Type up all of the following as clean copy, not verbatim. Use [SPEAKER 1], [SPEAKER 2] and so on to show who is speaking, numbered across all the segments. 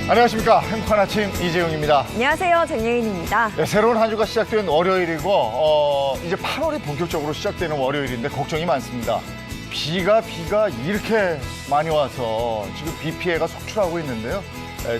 [SPEAKER 1] 안녕하십니까. 행복한 아침 이재용입니다.
[SPEAKER 2] 안녕하세요. 정예인입니다.
[SPEAKER 1] 네, 새로운 한 주가 시작된 월요일이고 이제 8월이 본격적으로 시작되는 월요일인데 걱정이 많습니다. 비가 이렇게 많이 와서 지금 비 피해가 속출하고 있는데요.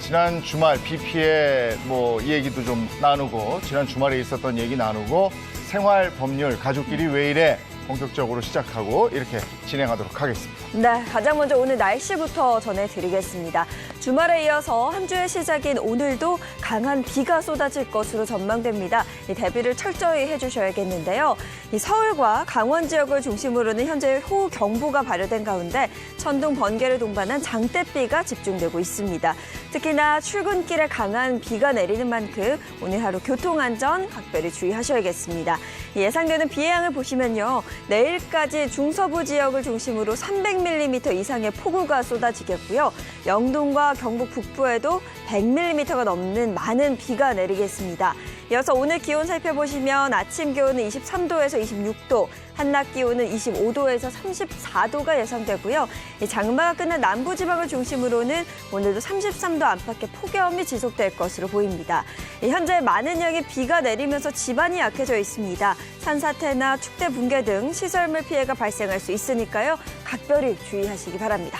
[SPEAKER 1] 지난 주말 비 피해 이 얘기도 좀 나누고 지난 주말에 있었던 얘기 나누고 생활 법률 가족끼리 왜 이래 본격적으로 시작하고 이렇게 진행하도록 하겠습니다.
[SPEAKER 2] 네, 가장 먼저 오늘 날씨부터 전해드리겠습니다. 주말에 이어서 한 주의 시작인 오늘도 강한 비가 쏟아질 것으로 전망됩니다. 이 대비를 철저히 해주셔야겠는데요. 이 서울과 강원 지역을 중심으로는 현재 호우경보가 발효된 가운데 천둥, 번개를 동반한 장대비가 집중되고 있습니다. 특히나 출근길에 강한 비가 내리는 만큼 오늘 하루 교통안전 각별히 주의하셔야겠습니다. 예상되는 비의 양을 보시면요. 내일까지 중서부 지역을 중심으로 300mm 이상의 폭우가 쏟아지겠고요. 영동과 경북 북부에도 100mm가 넘는 많은 비가 내리겠습니다. 이어서 오늘 기온 살펴보시면 아침 기온은 23도에서 26도, 한낮 기온은 25도에서 34도가 예상되고요. 장마가 끝난 남부지방을 중심으로는 오늘도 33도 안팎의 폭염이 지속될 것으로 보입니다. 현재 많은 양의 비가 내리면서 지반이 약해져 있습니다. 산사태나 축대 붕괴 등 시설물 피해가 발생할 수 있으니까요. 각별히 주의하시기 바랍니다.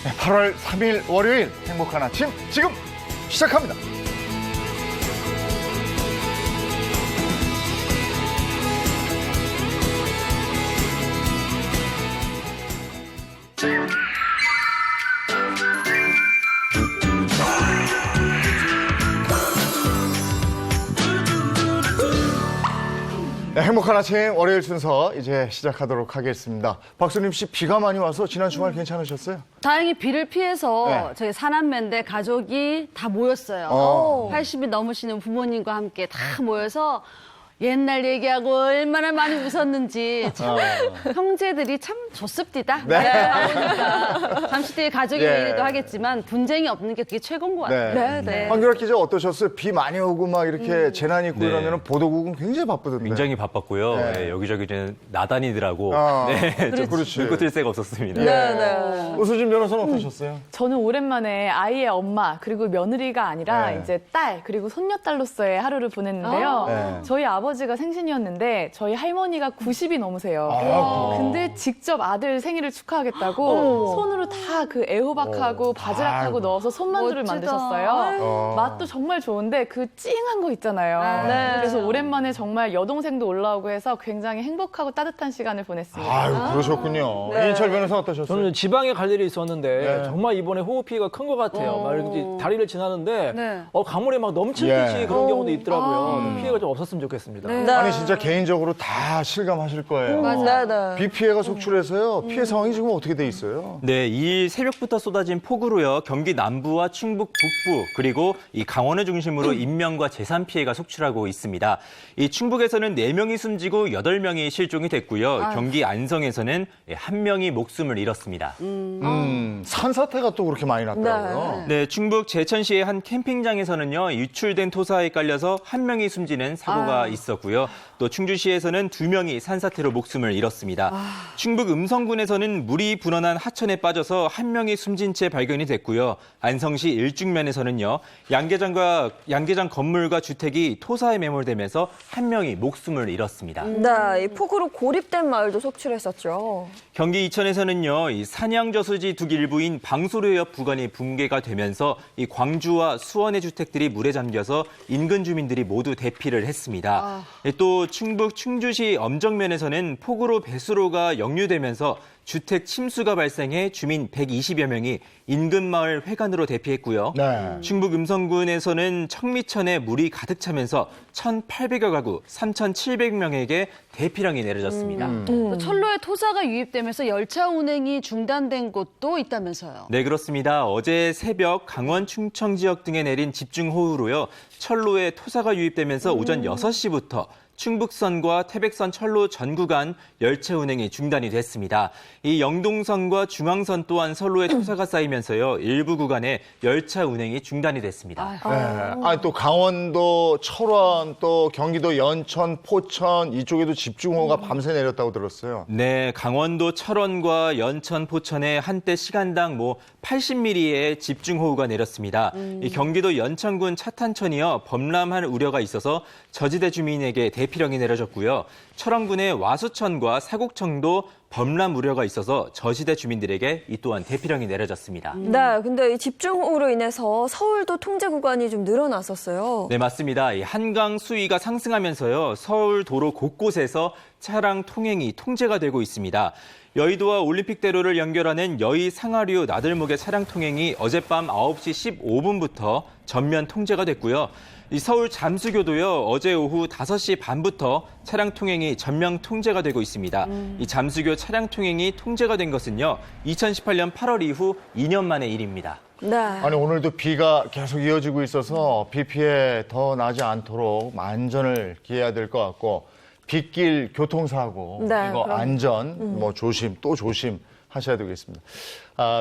[SPEAKER 1] 네, 8월 3일 월요일 행복한 아침 지금 시작합니다. 네, 행복한 아침 월요일 순서 이제 시작하도록 하겠습니다. 박수림 씨, 비가 많이 와서 지난 주말 괜찮으셨어요?
[SPEAKER 3] 다행히 비를 피해서
[SPEAKER 1] 네.
[SPEAKER 3] 저희 사남매인데 가족이 다 모였어요. 80이 넘으시는 부모님과 함께 다 모여서 옛날 얘기하고 얼마나 많이 웃었는지 참 형제들이 참 좋습니다.
[SPEAKER 1] 네.
[SPEAKER 3] 보니까 잠시 뒤에 가족이
[SPEAKER 1] 예.
[SPEAKER 3] 얘기도 하겠지만 분쟁이 없는 게 그게 최고인 것 같아요.
[SPEAKER 1] 네. 황교안 기자 어떠셨어요? 비 많이 오고 막 이렇게 재난이 있고
[SPEAKER 4] 네.
[SPEAKER 1] 이러면 보도국은 굉장히 바쁘던데.
[SPEAKER 4] 굉장히 바빴고요.
[SPEAKER 1] 네.
[SPEAKER 4] 네, 여기저기 이제 나다니더라고.
[SPEAKER 1] 그렇지.
[SPEAKER 4] 눈코 뜰 새가 없었습니다.
[SPEAKER 1] 네. 오수진 변호사는 어떠셨어요?
[SPEAKER 5] 저는 오랜만에 아이의 엄마 그리고 며느리가 아니라
[SPEAKER 1] 네.
[SPEAKER 5] 이제 딸 그리고 손녀딸로서의 하루를 보냈는데요.
[SPEAKER 1] 네.
[SPEAKER 5] 저희 아버지가 생신이었는데 저희 할머니가 90이 넘으세요. 근데 직접 아들 생일을 축하하겠다고 손으로 다 그 애호박하고 바지락하고
[SPEAKER 1] 아이고.
[SPEAKER 5] 넣어서 손만두를
[SPEAKER 3] 멋지다.
[SPEAKER 5] 만드셨어요. 맛도 정말 좋은데 그 찡한 거 있잖아요.
[SPEAKER 3] 네.
[SPEAKER 5] 그래서 오랜만에 정말 여동생도 올라오고 해서 굉장히 행복하고 따뜻한 시간을 보냈습니다.
[SPEAKER 1] 아유, 그러셨군요. 이인철 변호사 어떠셨어요?
[SPEAKER 6] 저는 지방에 갈 일이 있었는데
[SPEAKER 1] 네.
[SPEAKER 6] 정말 이번에 호우 피해가 큰 것 같아요. 막 이렇게 다리를 지나는데
[SPEAKER 3] 네.
[SPEAKER 6] 강물에 막 넘칠
[SPEAKER 1] 예.
[SPEAKER 6] 듯이 그런 경우도 있더라고요. 피해가 좀 없었으면 좋겠습니다.
[SPEAKER 3] 네.
[SPEAKER 1] 아니 진짜 개인적으로 다 실감하실 거예요.
[SPEAKER 2] 맞아요.
[SPEAKER 1] 비 피해가 속출해서요. 피해 상황이 지금 어떻게 돼 있어요?
[SPEAKER 4] 네, 이 새벽부터 쏟아진 폭우로요. 경기 남부와 충북 북부 그리고 이 강원을 중심으로 인명과 재산 피해가 속출하고 있습니다. 이 충북에서는 4명이 숨지고 8명이 실종이 됐고요. 경기 안성에서는 1명이 목숨을 잃었습니다.
[SPEAKER 1] 산사태가 또 그렇게 많이 났더라고요.
[SPEAKER 4] 네, 충북 제천시의 한 캠핑장에서는요. 유출된 토사에 깔려서 1명이 숨지는 사고가 있었고요. 또 충주시에서는 2명이 산사태로 목숨을 잃었습니다. 충북 음성군에서는 물이 분원한 하천에 빠져서 1명이 숨진 채 발견이 됐고요. 안성시 일중면에서는요. 양계장 건물과 주택이 토사에 매몰되면서 1명이 목숨을 잃었습니다.
[SPEAKER 2] 네, 이 폭우로 고립된 마을도 속출했었죠.
[SPEAKER 4] 경기 이천에서는요, 이 산양저수지 두 일부인 방소로 옆 부근이 붕괴가 되면서 이 광주와 수원의 주택들이 물에 잠겨서 인근 주민들이 모두 대피를 했습니다. 또 충북 충주시 엄정면에서는 폭우로 배수로가 역류되면서 주택 침수가 발생해 주민 120여 명이 인근 마을 회관으로 대피했고요.
[SPEAKER 1] 네.
[SPEAKER 4] 충북 음성군에서는 청미천에 물이 가득 차면서 1,800여 가구 3,700명에게 대피령이 내려졌습니다.
[SPEAKER 3] 또 철로에 토사가 유입되면서 열차 운행이 중단된 곳도 있다면서요.
[SPEAKER 4] 네, 그렇습니다. 어제 새벽 강원 충청 지역 등에 내린 집중호우로요. 철로에 토사가 유입되면서 오전 6시부터 충북선과 태백선 철로 전 구간 열차 운행이 중단이 됐습니다. 이 영동선과 중앙선 또한 선로에 토사가 쌓이면서요. 일부 구간에 열차 운행이 중단이 됐습니다.
[SPEAKER 1] 네. 또 강원도 철원, 또 경기도 연천, 포천 이쪽에도 집중호우가 밤새 내렸다고 들었어요.
[SPEAKER 4] 네, 강원도 철원과 연천, 포천에 한때 시간당 80mm의 집중호우가 내렸습니다. 이 경기도 연천군 차탄천이요 범람할 우려가 있어서 저지대 주민에게 대피령이 내려졌고요. 철원군의 와수천과 사곡청도 범람 우려가 있어서 저지대 주민들에게 이 또한 대피령이 내려졌습니다.
[SPEAKER 2] 네, 근데 이 집중호우로 인해서 서울도 통제 구간이 좀 늘어났었어요.
[SPEAKER 4] 네, 맞습니다. 이 한강 수위가 상승하면서요. 서울 도로 곳곳에서 차량 통행이 통제가 되고 있습니다. 여의도와 올림픽대로를 연결하는 여의 상하류 나들목의 차량 통행이 어젯밤 9시 15분부터 전면 통제가 됐고요. 이 서울 잠수교도요. 어제 오후 5시 반부터 차량 통행이 전면 통제가 되고 있습니다. 이 잠수교 차량 통행이 통제가 된 것은요. 2018년 8월 이후 2년 만의 일입니다.
[SPEAKER 2] 네.
[SPEAKER 1] 아니 오늘도 비가 계속 이어지고 있어서 비 피해 더 나지 않도록 만전을 기해야 될 것 같고 빗길 교통사고
[SPEAKER 2] 네,
[SPEAKER 1] 이거
[SPEAKER 2] 그럼.
[SPEAKER 1] 안전 조심 또 조심 하셔야 되겠습니다.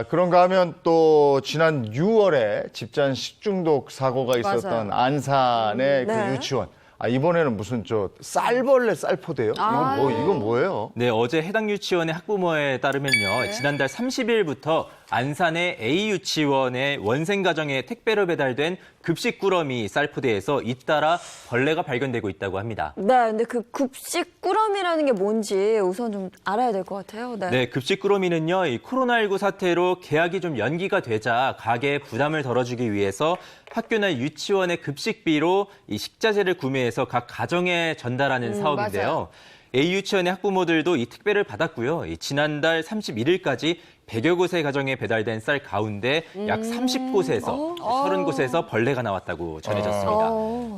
[SPEAKER 1] 그런가 하면 또 지난 6월에 집단 식중독 사고가 있었던
[SPEAKER 3] 맞아요.
[SPEAKER 1] 안산의
[SPEAKER 2] 네.
[SPEAKER 1] 그 유치원. 이번에는 무슨 쌀벌레 쌀포대요? 이건 뭐예요?
[SPEAKER 4] 네, 어제 해당 유치원의 학부모에 따르면요. 지난달 30일부터 안산의 A 유치원의 원생 가정에 택배로 배달된 급식 꾸러미 쌀포대에서 잇따라 벌레가 발견되고 있다고 합니다.
[SPEAKER 2] 네, 근데 그 급식 꾸러미라는 게 뭔지 우선 좀 알아야 될 것 같아요. 네.
[SPEAKER 4] 네, 급식 꾸러미는요, 이 코로나19 사태로 개학이 좀 연기가 되자 가게에 부담을 덜어주기 위해서 학교나 유치원의 급식비로 이 식자재를 구매해서 각 가정에 전달하는 사업인데요.
[SPEAKER 3] 맞아요.
[SPEAKER 4] A 유치원의 학부모들도 이 택배를 받았고요. 이 지난달 31일까지 100여 곳의 가정에 배달된 쌀 가운데 약 30곳에서 30곳에서 벌레가 나왔다고 전해졌습니다.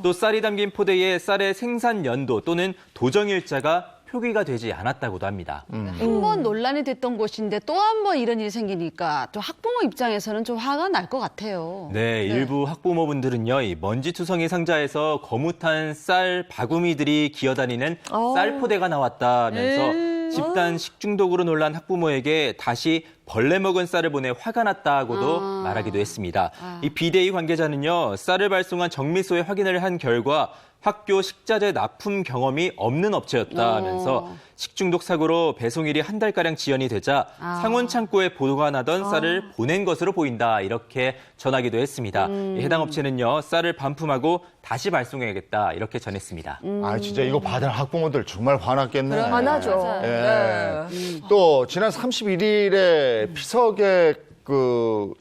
[SPEAKER 4] 또 쌀이 담긴 포대에 쌀의 생산 연도 또는 도정 일자가 표기가 되지 않았다고도 합니다.
[SPEAKER 3] 한 번 논란이 됐던 곳인데 또 한 번 이런 일이 생기니까 또 학부모 입장에서는 좀 화가 날 것 같아요.
[SPEAKER 4] 네, 일부 학부모분들은요, 이 먼지투성이 상자에서 거뭇한 쌀 바구미들이 기어다니는 쌀포대가 나왔다면서 집단 식중독으로 놀란 학부모에게 다시 벌레 먹은 쌀을 보내 화가 났다고도 말하기도 했습니다. 이 비대위 관계자는요, 쌀을 발송한 정미소에 확인을 한 결과 학교 식자재 납품 경험이 없는 업체였다면서 식중독 사고로 배송일이 한 달가량 지연이 되자 상온 창고에 보관하던 쌀을 보낸 것으로 보인다 이렇게 전하기도 했습니다. 해당 업체는요 쌀을 반품하고 다시 발송해야겠다 이렇게 전했습니다.
[SPEAKER 1] 진짜 이거 받은 학부모들 정말 화났겠네.
[SPEAKER 2] 화나죠.
[SPEAKER 1] 예.
[SPEAKER 2] 네.
[SPEAKER 1] 또 지난 31일에 피서객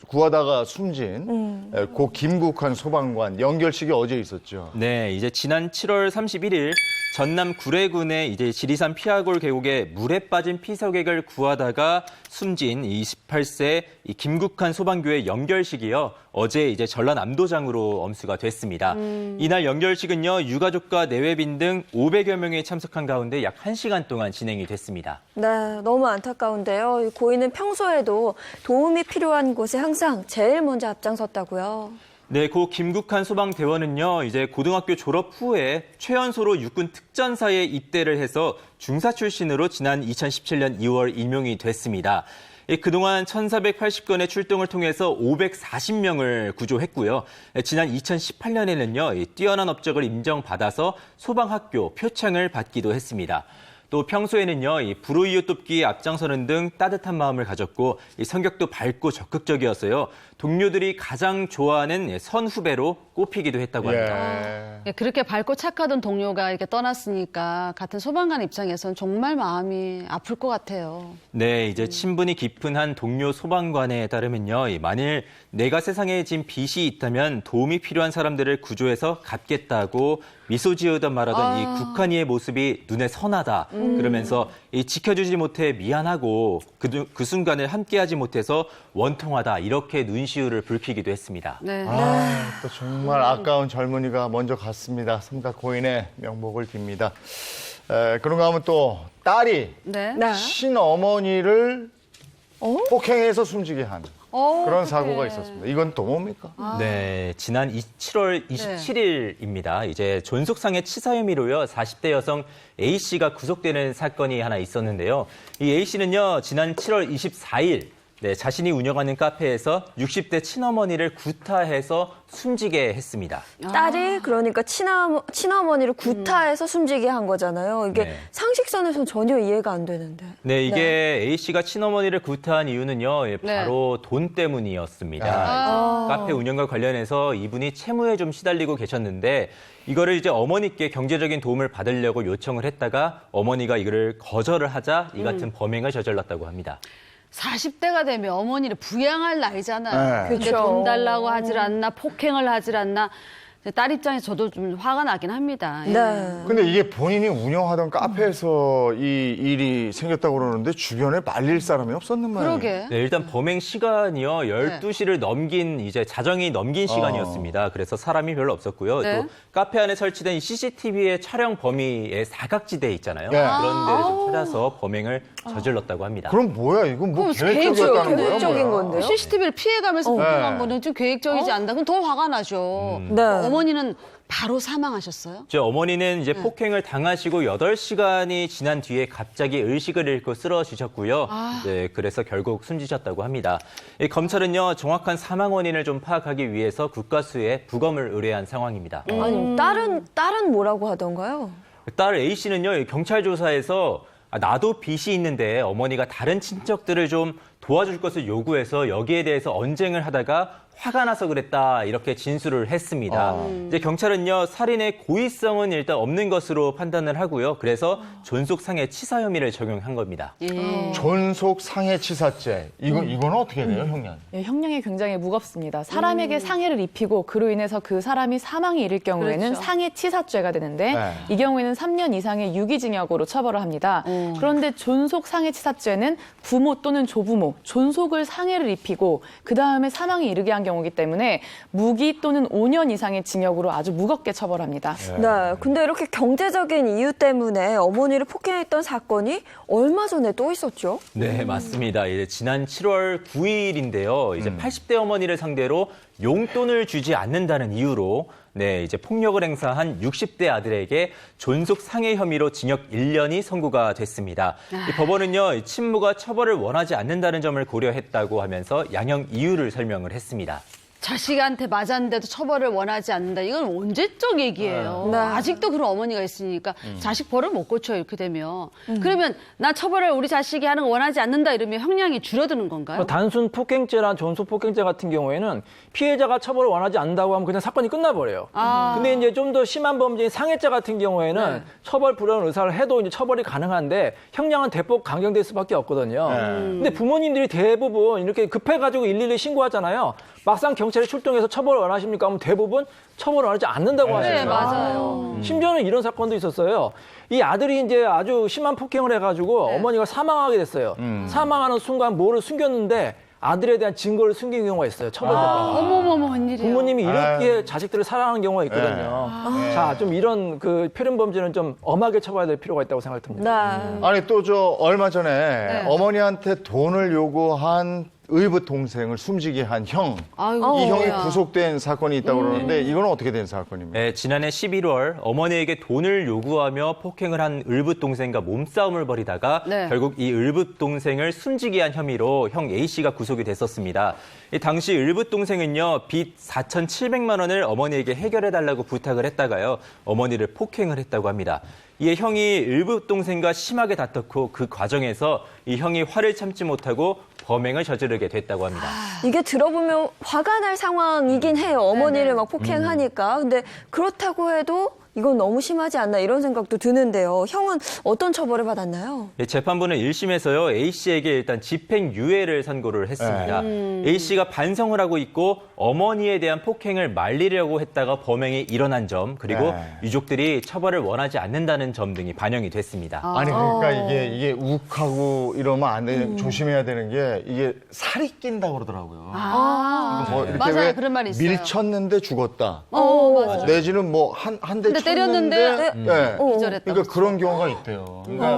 [SPEAKER 1] 구하다가 숨진 고 김국환 소방관 연결식이 어제 있었죠.
[SPEAKER 4] 네, 이제 지난 7월 31일 전남 구례군의 이제 지리산 피아골 계곡에 물에 빠진 피서객을 구하다가 숨진 28세 이 김국환 소방교의 연결식이요. 어제 이제 전라남도장으로 엄수가 됐습니다. 이날 연결식은요. 유가족과 내외빈 등 500여 명이 참석한 가운데 약 1시간 동안 진행이 됐습니다.
[SPEAKER 2] 네, 너무 안타까운데요. 이 고인은 평소에도 도움이 필요한 곳에 항상 제일 먼저 앞장섰다고요.
[SPEAKER 4] 네, 고 김국환 소방대원은요, 이제 고등학교 졸업 후에 최연소로 육군 특전사에 입대를 해서 중사 출신으로 지난 2017년 2월 임용이 됐습니다. 그동안 1,480건의 출동을 통해서 540명을 구조했고요. 지난 2018년에는요, 뛰어난 업적을 인정받아서 소방학교 표창을 받기도 했습니다. 또 평소에는요, 이 불우이웃 돕기에 앞장서는 등 따뜻한 마음을 가졌고 이 성격도 밝고 적극적이어서요. 동료들이 가장 좋아하는 선후배로 꼽히기도 했다고 합니다.
[SPEAKER 3] 그렇게 밝고 착하던 동료가 이렇게 떠났으니까 같은 소방관 입장에서는 정말 마음이 아플 것 같아요.
[SPEAKER 4] 네, 이제 친분이 깊은 한 동료 소방관에 따르면요. 만일 내가 세상에 진 빚이 있다면 도움이 필요한 사람들을 구조해서 갚겠다고 미소 지으던 말하던 이 국한이의 모습이 눈에 선하다. 그러면서 이 지켜주지 못해 미안하고 그 순간을 함께하지 못해서 원통하다. 이렇게 눈시울을 붉히기도 했습니다.
[SPEAKER 3] 네.
[SPEAKER 1] 또 정말 아까운 젊은이가 먼저 갔습니다. 삼각 고인의 명복을 빕니다. 그런가 하면 또 딸이
[SPEAKER 3] 네.
[SPEAKER 2] 네.
[SPEAKER 1] 친어머니를 폭행해서 숨지게 한. 그런 사고가 있었습니다. 이건 또 뭡니까?
[SPEAKER 4] 네, 지난 7월 27일입니다. 이제 존속상해 치사 혐의로요 40대 여성 A 씨가 구속되는 사건이 하나 있었는데요. 이 A 씨는요 지난 7월 24일 자신이 운영하는 카페에서 60대 친어머니를 구타해서 숨지게 했습니다.
[SPEAKER 2] 딸이 그러니까 친어머니를 구타해서 숨지게 한 거잖아요. 이게
[SPEAKER 4] 네.
[SPEAKER 2] 상식선에서는 전혀 이해가 안 되는데.
[SPEAKER 4] 네, 이게 A 씨가 친어머니를 구타한 이유는요, 바로 돈 때문이었습니다. 카페 운영과 관련해서 이분이 채무에 좀 시달리고 계셨는데 이거를 이제 어머니께 경제적인 도움을 받으려고 요청을 했다가 어머니가 이거를 거절을 하자 이 같은 범행을 저질렀다고 합니다.
[SPEAKER 3] 40대가 되면 어머니를 부양할 나이잖아요.
[SPEAKER 1] 네.
[SPEAKER 3] 근데
[SPEAKER 2] 그쵸.
[SPEAKER 3] 돈 달라고 하질 않나, 폭행을 하질 않나. 딸 입장에서 저도 좀 화가 나긴 합니다. 예.
[SPEAKER 2] 네.
[SPEAKER 1] 근데 이게 본인이 운영하던 카페에서 이 일이 생겼다고 그러는데 주변에 말릴 사람이 없었는 말이에요.
[SPEAKER 3] 그러게.
[SPEAKER 4] 네, 일단 범행 시간이요, 12시를 넘긴, 이제 자정이 넘긴 시간이었습니다. 그래서 사람이 별로 없었고요.
[SPEAKER 3] 네.
[SPEAKER 4] 또 카페 안에 설치된 CCTV의 촬영 범위의 사각지대 있잖아요.
[SPEAKER 1] 네.
[SPEAKER 4] 그런 데를 좀 찾아서 범행을 저질렀다고 합니다.
[SPEAKER 1] 그럼 뭐야? 이건 뭐
[SPEAKER 3] 그럼
[SPEAKER 1] 계획적이었다는 거야?
[SPEAKER 2] 계획적인
[SPEAKER 1] 뭐야?
[SPEAKER 2] 건데요?
[SPEAKER 3] CCTV를 피해가면서
[SPEAKER 1] 네.
[SPEAKER 3] 폭행한 거는 좀 계획적이지 않다. 그럼 더 화가 나죠.
[SPEAKER 2] 네.
[SPEAKER 3] 어머니는 바로 사망하셨어요?
[SPEAKER 4] 제 어머니는 이제 폭행을 당하시고 8시간이 지난 뒤에 갑자기 의식을 잃고 쓰러지셨고요. 네, 그래서 결국 숨지셨다고 합니다. 이 검찰은요, 정확한 사망 원인을 좀 파악하기 위해서 국가수에 부검을 의뢰한 상황입니다.
[SPEAKER 2] 아니, 딸은 뭐라고 하던가요?
[SPEAKER 4] 딸 A 씨는요, 경찰 조사에서 나도 빚이 있는데 어머니가 다른 친척들을 좀 도와줄 것을 요구해서 여기에 대해서 언쟁을 하다가 화가 나서 그랬다 이렇게 진술을 했습니다. 이제 경찰은요 살인의 고의성은 일단 없는 것으로 판단을 하고요. 그래서 존속상해 치사 혐의를 적용한 겁니다.
[SPEAKER 3] 예.
[SPEAKER 1] 존속 상해치사죄. 이거는 어떻게 돼요, 형님?
[SPEAKER 5] 예, 형량이 굉장히 무겁습니다. 사람에게 상해를 입히고 그로 인해서 그 사람이 사망에 이를 경우에는
[SPEAKER 3] 그렇죠.
[SPEAKER 5] 상해치사죄가 되는데
[SPEAKER 1] 네.
[SPEAKER 5] 이 경우에는 3년 이상의 유기징역으로 처벌을 합니다. 그런데 존속 상해치사죄는 부모 또는 조부모, 존속을 상해를 입히고 그 다음에 사망에 이르게 한 경우이기 때문에 무기 또는 5년 이상의 징역으로 아주 무겁게 처벌합니다.
[SPEAKER 2] 네. 근데 이렇게 경제적인 이유 때문에 어머니를 폭행했던 사건이 얼마 전에 또 있었죠?
[SPEAKER 4] 네, 맞습니다. 이제 지난 7월 9일인데요. 이제 80대 어머니를 상대로 용돈을 주지 않는다는 이유로 이제 폭력을 행사한 60대 아들에게 존속 상해 혐의로 징역 1년이 선고가 됐습니다. 이 법원은요, 이 친부가 처벌을 원하지 않는다는 점을 고려했다고 하면서 양형 이유를 설명을 했습니다.
[SPEAKER 3] 자식한테 맞았는데도 처벌을 원하지 않는다. 이건 언제적 얘기예요.
[SPEAKER 2] 네.
[SPEAKER 3] 아직도 그런 어머니가 있으니까 자식 벌을 못 고쳐요. 이렇게 되면. 그러면 나 처벌을 우리 자식이 하는 거 원하지 않는다 이러면 형량이 줄어드는 건가요?
[SPEAKER 6] 단순 폭행죄나 존속 폭행죄 같은 경우에는 피해자가 처벌을 원하지 않는다고 하면 그냥 사건이 끝나버려요. 근데 이제 좀 더 심한 범죄인 상해죄 같은 경우에는 처벌 불허 의사를 해도 이제 처벌이 가능한데 형량은 대폭 강경될 수밖에 없거든요. 근데 부모님들이 대부분 이렇게 급해가지고 112 신고하잖아요. 막상 경찰이 출동해서 처벌을 원하십니까? 하면 대부분 처벌을 원하지 않는다고 하시죠.
[SPEAKER 3] 네, 맞아요.
[SPEAKER 6] 심지어는 이런 사건도 있었어요. 이 아들이 이제 아주 심한 폭행을 해가지고 어머니가 사망하게 됐어요. 사망하는 순간 뭐를 숨겼는데 아들에 대한 증거를 숨긴 경우가 있어요. 처벌받다가.
[SPEAKER 3] 어머머머, 웬일이야.
[SPEAKER 6] 부모님이 이렇게 자식들을 사랑하는 경우가 있거든요. 자, 좀 이런 그 표현 범죄는 좀 엄하게 처벌해야 될 필요가 있다고 생각됩니다.
[SPEAKER 2] 네.
[SPEAKER 1] 아니 또 저 얼마 전에 어머니한테 돈을 요구한 의붓 동생을 숨지게 한 형.
[SPEAKER 3] 아이고,
[SPEAKER 1] 이 형이
[SPEAKER 3] 뭐야.
[SPEAKER 1] 구속된 사건이 있다고 그러는데 이거는 어떻게 된 사건입니까?
[SPEAKER 4] 네, 지난해 11월 어머니에게 돈을 요구하며 폭행을 한 을붓 동생과 몸싸움을 벌이다가
[SPEAKER 3] 네.
[SPEAKER 4] 결국 이 을붓 동생을 숨지게 한 혐의로 형 A 씨가 구속이 됐었습니다. 이 당시 을붓 동생은요 빚 4,700만 원을 어머니에게 해결해달라고 부탁을 했다가요 어머니를 폭행을 했다고 합니다. 이에 형이 을붓 동생과 심하게 다퉜고 그 과정에서 이 형이 화를 참지 못하고 범행을 저지르게 됐다고 합니다.
[SPEAKER 2] 이게 들어보면 화가 날 상황이긴 해요. 어머니를 막 폭행하니까. 근데 그렇다고 해도 이건 너무 심하지 않나 이런 생각도 드는데요. 형은 어떤 처벌을 받았나요?
[SPEAKER 4] 네, 재판부는 1심에서요 A 씨에게 일단 집행유예를 선고를 했습니다. A 씨가 반성을 하고 있고 어머니에 대한 폭행을 말리려고 했다가 범행이 일어난 점 그리고 유족들이 처벌을 원하지 않는다는 점 등이 반영이 됐습니다.
[SPEAKER 1] 아니 그러니까 이게 욱하고 이러면 안 돼. 조심해야 되는 게 이게 살이 낀다고 그러더라고요.
[SPEAKER 2] 아.
[SPEAKER 1] 뭐 이렇게
[SPEAKER 3] 맞아요.
[SPEAKER 1] 왜
[SPEAKER 3] 그런 말이 있어요.
[SPEAKER 1] 밀쳤는데 죽었다.
[SPEAKER 3] 맞아요.
[SPEAKER 1] 내지는 뭐 한 대
[SPEAKER 3] 근데 때렸는데
[SPEAKER 1] 네.
[SPEAKER 3] 기절했다고.
[SPEAKER 1] 그러니까 그런 경우가 있대요. 그러니까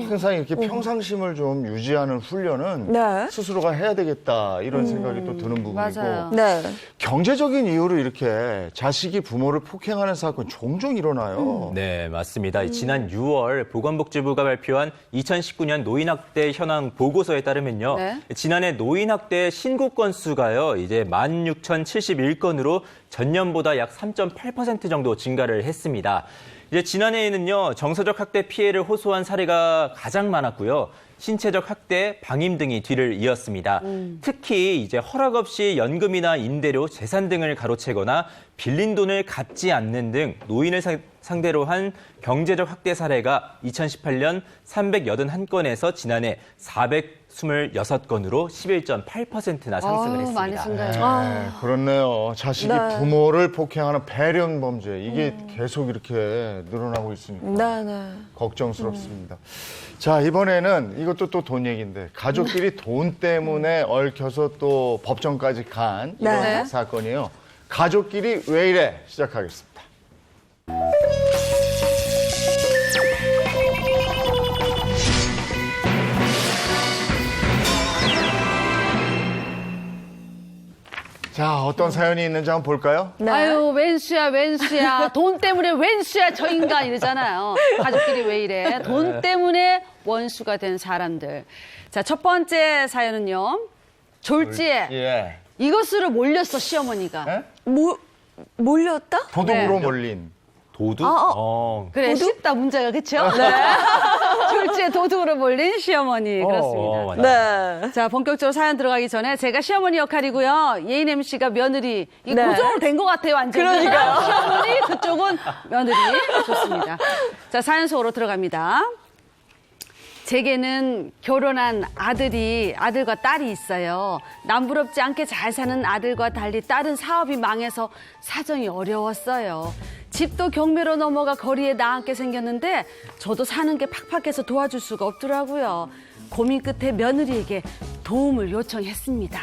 [SPEAKER 1] 항상 이렇게 평상심을 좀 유지하는 훈련은
[SPEAKER 2] 네.
[SPEAKER 1] 스스로가 해야 되겠다 이런 생각이 또 드는 부분이고
[SPEAKER 3] 맞아요.
[SPEAKER 2] 네.
[SPEAKER 1] 경제적인 이유로 이렇게 자식이 부모를 폭행하는 사건 종종 일어나요.
[SPEAKER 4] 네, 맞습니다. 지난 6월 보건복지부가 발표한 2019년 노인학대 현황 보고서에 따르면요.
[SPEAKER 3] 네.
[SPEAKER 4] 지난해 노인학대 신고 건수가요. 이제 16,071건으로 전년보다 약 3.8% 정도 증가를 했습니다. 이제 지난해에는요. 정서적 학대 피해를 호소한 사례가 가장 많았고요. 신체적 학대, 방임 등이 뒤를 이었습니다. 특히 이제 허락 없이 연금이나 임대료, 재산 등을 가로채거나 빌린 돈을 갚지 않는 등 노인을 상대로 한 경제적 학대 사례가 2018년 381건에서 지난해 426건으로 11.8%나 상승을 했습니다.
[SPEAKER 3] 많이 증가했
[SPEAKER 1] 네, 그렇네요. 자식이
[SPEAKER 2] 네.
[SPEAKER 1] 부모를 폭행하는 배련 범죄 이게 계속 이렇게 늘어나고 있으니까
[SPEAKER 2] 네, 네.
[SPEAKER 1] 걱정스럽습니다. 자, 이번에는 이것도 또 돈 얘기인데 가족끼리 돈 때문에 얽혀서 또 법정까지 간 이런
[SPEAKER 2] 네.
[SPEAKER 1] 사건이에요. 가족끼리 왜 이래 시작하겠습니다. 자, 어떤 사연이 있는지 한번 볼까요?
[SPEAKER 2] 네.
[SPEAKER 3] 아유, 웬수야. 돈 때문에 웬수야, 저 인간 이러잖아요. 가족끼리 왜 이래. 돈 때문에 원수가 된 사람들. 자, 첫 번째 사연은요. 졸지에
[SPEAKER 1] 예.
[SPEAKER 3] 이것으로 몰렸어, 시어머니가.
[SPEAKER 1] 예?
[SPEAKER 2] 몰렸다?
[SPEAKER 1] 도둑으로
[SPEAKER 3] 네.
[SPEAKER 1] 몰린.
[SPEAKER 4] 도둑?
[SPEAKER 3] 그래, 쉽다, 문제가. 그쵸? 네. 졸지에 도둑으로 몰린 시어머니. 그렇습니다.
[SPEAKER 4] 맞아요.
[SPEAKER 2] 네.
[SPEAKER 3] 자, 본격적으로 사연 들어가기 전에 제가 시어머니 역할이고요. 예인 MC가 며느리. 이
[SPEAKER 2] 네.
[SPEAKER 3] 고정으로 된 것 같아요, 완전.
[SPEAKER 2] 그러니까요.
[SPEAKER 3] 시어머니, 그쪽은 며느리. 좋습니다. 자, 사연 속으로 들어갑니다. 제게는 결혼한 아들과 딸이 있어요. 남부럽지 않게 잘 사는 아들과 달리 딸은 사업이 망해서 사정이 어려웠어요. 집도 경매로 넘어가 거리에 나앉게 생겼는데 저도 사는 게 팍팍해서 도와줄 수가 없더라고요. 고민 끝에 며느리에게 도움을 요청했습니다.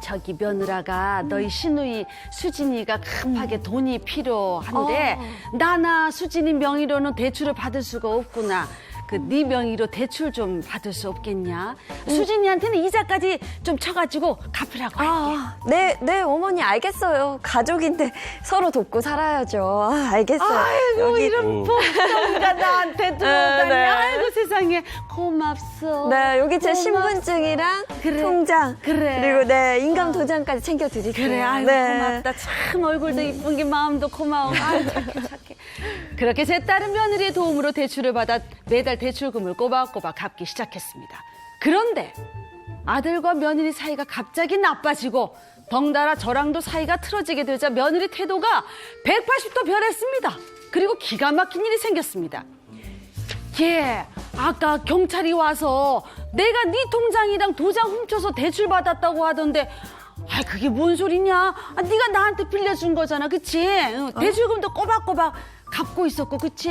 [SPEAKER 3] 저기 며느라가 너희 시누이 수진이가 급하게 돈이 필요한데 나나 수진이 명의로는 대출을 받을 수가 없구나. 네 명의로 대출 좀 받을 수 없겠냐? 수진이한테는 이자까지 좀 쳐가지고 갚으라고 할게.
[SPEAKER 2] 네, 어머니 알겠어요. 가족인데 서로 돕고 살아야죠. 알겠어요.
[SPEAKER 3] 아이고 이런 복덩이가 나한테 들어오다니.
[SPEAKER 2] 네.
[SPEAKER 3] 아이고 세상에 고맙소.
[SPEAKER 2] 네, 여기 제
[SPEAKER 3] 고맙소.
[SPEAKER 2] 신분증이랑
[SPEAKER 3] 그래.
[SPEAKER 2] 통장
[SPEAKER 3] 그래.
[SPEAKER 2] 그리고 네 인감 도장까지 챙겨드릴게요.
[SPEAKER 3] 그래, 아이고
[SPEAKER 2] 네.
[SPEAKER 3] 고맙다. 참 얼굴도 이쁜 게 마음도 고마워. 아유 착해. 그렇게 제 딸은 며느리의 도움으로 대출을 받아 매달 대출금을 꼬박꼬박 갚기 시작했습니다. 그런데 아들과 며느리 사이가 갑자기 나빠지고 덩달아 저랑도 사이가 틀어지게 되자 며느리 태도가 180도 변했습니다. 그리고 기가 막힌 일이 생겼습니다. 걔 아까 경찰이 와서 내가 네 통장이랑 도장 훔쳐서 대출 받았다고 하던데 그게 뭔 소리냐? 네가 나한테 빌려준 거잖아, 그치? 대출금도 꼬박꼬박 갚고 있었고, 그치?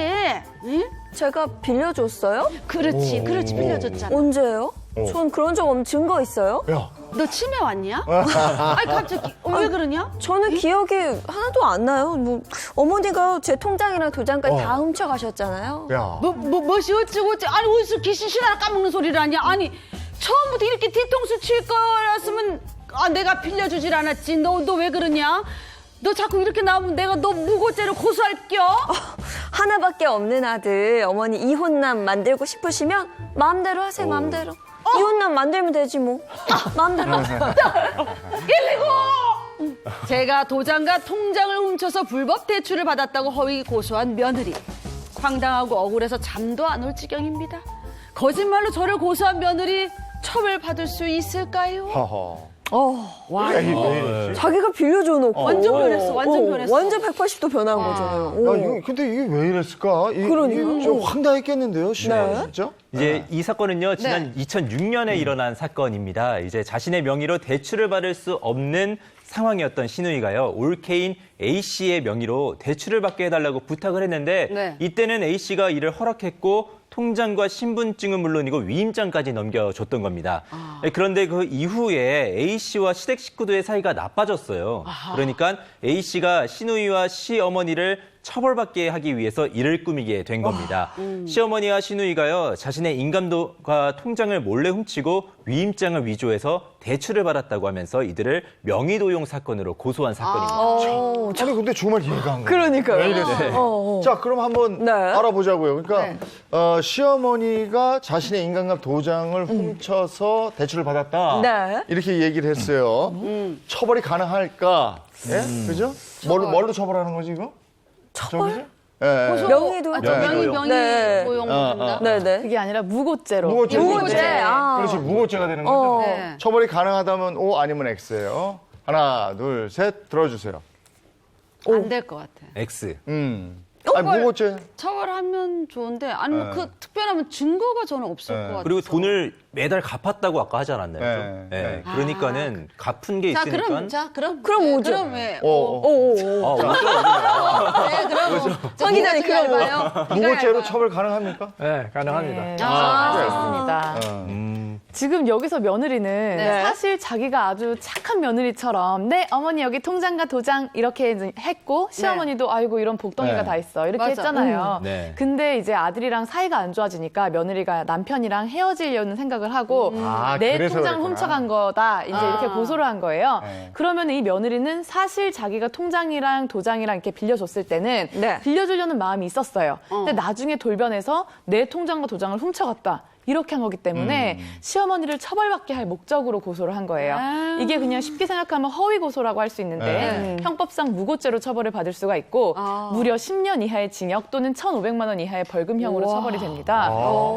[SPEAKER 3] 응?
[SPEAKER 2] 제가 빌려줬어요?
[SPEAKER 3] 그렇지, 빌려줬잖아.
[SPEAKER 2] 언제요? 전 그런 적 없는 증거 있어요?
[SPEAKER 1] 야,
[SPEAKER 3] 너 치매 왔냐? 갑자기 왜 그러냐?
[SPEAKER 2] 저는 기억이 하나도 안 나요. 뭐 어머니가 제 통장이랑 도장까지 다 훔쳐가셨잖아요.
[SPEAKER 1] 야.
[SPEAKER 3] 뭐시 어쩌고 아니 어디서 귀신 하나 까먹는 소리를 하냐? 아니 처음부터 이렇게 뒤통수 칠 거였으면 내가 빌려주질 않았지. 너 왜 그러냐? 너 자꾸 이렇게 나오면 내가 너 무고죄로 고소할게요.
[SPEAKER 2] 하나밖에 없는 아들, 어머니 이혼남 만들고 싶으시면 마음대로 하세요, 마음대로. 이혼남 만들면 되지 뭐. 마음대로 하세요.
[SPEAKER 3] 제가 도장과 통장을 훔쳐서 불법 대출을 받았다고 허위 고소한 며느리. 황당하고 억울해서 잠도 안 올 지경입니다. 거짓말로 저를 고소한 며느리 처벌받을 수 있을까요?
[SPEAKER 1] 하하.
[SPEAKER 3] 와,
[SPEAKER 1] 야, 이게 왜 이러지?
[SPEAKER 2] 자기가 빌려줘놓고.
[SPEAKER 3] 완전 변했어, 완전 변했어.
[SPEAKER 2] 완전 180도 변한 거잖아요.
[SPEAKER 1] 야, 이거 근데 이게 왜 이랬을까?
[SPEAKER 2] 그러니까요.
[SPEAKER 1] 이게 좀 황당했겠는데요, 시간이
[SPEAKER 2] 네.
[SPEAKER 1] 진짜?
[SPEAKER 4] 이제 이 사건은요, 지난 2006년에 일어난 사건입니다. 이제 자신의 명의로 대출을 받을 수 없는 상황이었던 시누이가요, 올케인 A씨의 명의로 대출을 받게 해달라고 부탁을 했는데,
[SPEAKER 3] 네.
[SPEAKER 4] 이때는 A씨가 이를 허락했고, 통장과 신분증은 물론이고 위임장까지 넘겨줬던 겁니다. 그런데 그 이후에 A씨와 시댁 식구들의 사이가 나빠졌어요. 그러니까 A씨가 시누이와 시어머니를 처벌받게 하기 위해서 이를 꾸미게 된 겁니다. 시어머니와 시누이가요, 자신의 인감과 통장을 몰래 훔치고 위임장을 위조해서 대출을 받았다고 하면서 이들을 명의도용 사건으로 고소한 사건입니다.
[SPEAKER 1] 아니 근데 정말 이해가 안 가요.
[SPEAKER 2] 그러니까요.
[SPEAKER 1] 왜 이랬어요? 자, 그럼 한번
[SPEAKER 2] 네.
[SPEAKER 1] 알아보자고요. 그러니까 시어머니가 자신의 인감과 도장을 훔쳐서 대출을 받았다.
[SPEAKER 2] 네.
[SPEAKER 1] 이렇게 얘기를 했어요. 처벌이 가능할까? 예? 그죠? 뭘로 처벌하는 거지 이거? 처벌? 예.
[SPEAKER 2] 명의도
[SPEAKER 3] 명의
[SPEAKER 2] 네.
[SPEAKER 3] 도용합니다.
[SPEAKER 2] 네네.
[SPEAKER 5] 그게 아니라 무고죄로.
[SPEAKER 1] 무고죄.
[SPEAKER 2] 무고죄.
[SPEAKER 1] 그렇지, 무고죄가 되는 거죠.
[SPEAKER 3] 네.
[SPEAKER 1] 처벌이 가능하다면 O 아니면 X예요. 하나, 둘, 셋 들어주세요.
[SPEAKER 3] 안 될 것 같아.
[SPEAKER 4] X.
[SPEAKER 1] 아니, 무고죄.
[SPEAKER 3] 처벌하면 좋은데 아니면 그 특별하면 증거가 저는 없을 것 같아요.
[SPEAKER 4] 그리고 돈을 매달 갚았다고 아까 하지 않았나요?
[SPEAKER 1] 네.
[SPEAKER 4] 네.
[SPEAKER 1] 네.
[SPEAKER 4] 그러니까는 갚은 게
[SPEAKER 3] 자,
[SPEAKER 4] 있으니까.
[SPEAKER 3] 그럼
[SPEAKER 2] 오죠.
[SPEAKER 3] 그럼 왜? 네, 그럼
[SPEAKER 2] 황 기자님 그런 거예요?
[SPEAKER 1] 무고죄로 처벌 가능합니까?
[SPEAKER 6] 네, 가능합니다.
[SPEAKER 5] 네, 할 수 있습니다. 지금 여기서 며느리는
[SPEAKER 3] 네.
[SPEAKER 5] 사실 자기가 아주 착한 며느리처럼 네 어머니 여기 통장과 도장 이렇게 했고 시어머니도 아이고 이런 복덩이가
[SPEAKER 1] 네.
[SPEAKER 5] 다 있어 이렇게
[SPEAKER 3] 맞아.
[SPEAKER 5] 했잖아요.
[SPEAKER 4] 네.
[SPEAKER 5] 근데 이제 아들이랑 사이가 안 좋아지니까 며느리가 남편이랑 헤어지려는 생각을 하고 내
[SPEAKER 1] 그래서
[SPEAKER 5] 통장을
[SPEAKER 1] 그랬구나.
[SPEAKER 5] 훔쳐간 거다 이제 이렇게 고소를 한 거예요.
[SPEAKER 1] 네.
[SPEAKER 5] 그러면 이 며느리는 사실 자기가 통장이랑 도장이랑 이렇게 빌려줬을 때는
[SPEAKER 2] 네.
[SPEAKER 5] 빌려주려는 마음이 있었어요. 근데 나중에 돌변해서 내 통장과 도장을 훔쳐갔다. 이렇게 한 거기 때문에 시어머니를 처벌받게 할 목적으로 고소를 한 거예요.
[SPEAKER 3] 아유.
[SPEAKER 5] 이게 그냥 쉽게 생각하면 허위 고소라고 할 수 있는데
[SPEAKER 1] 네.
[SPEAKER 5] 형법상 무고죄로 처벌을 받을 수가 있고 무려 10년 이하의 징역 또는 1,500만 원 이하의 벌금형으로 처벌이 됩니다.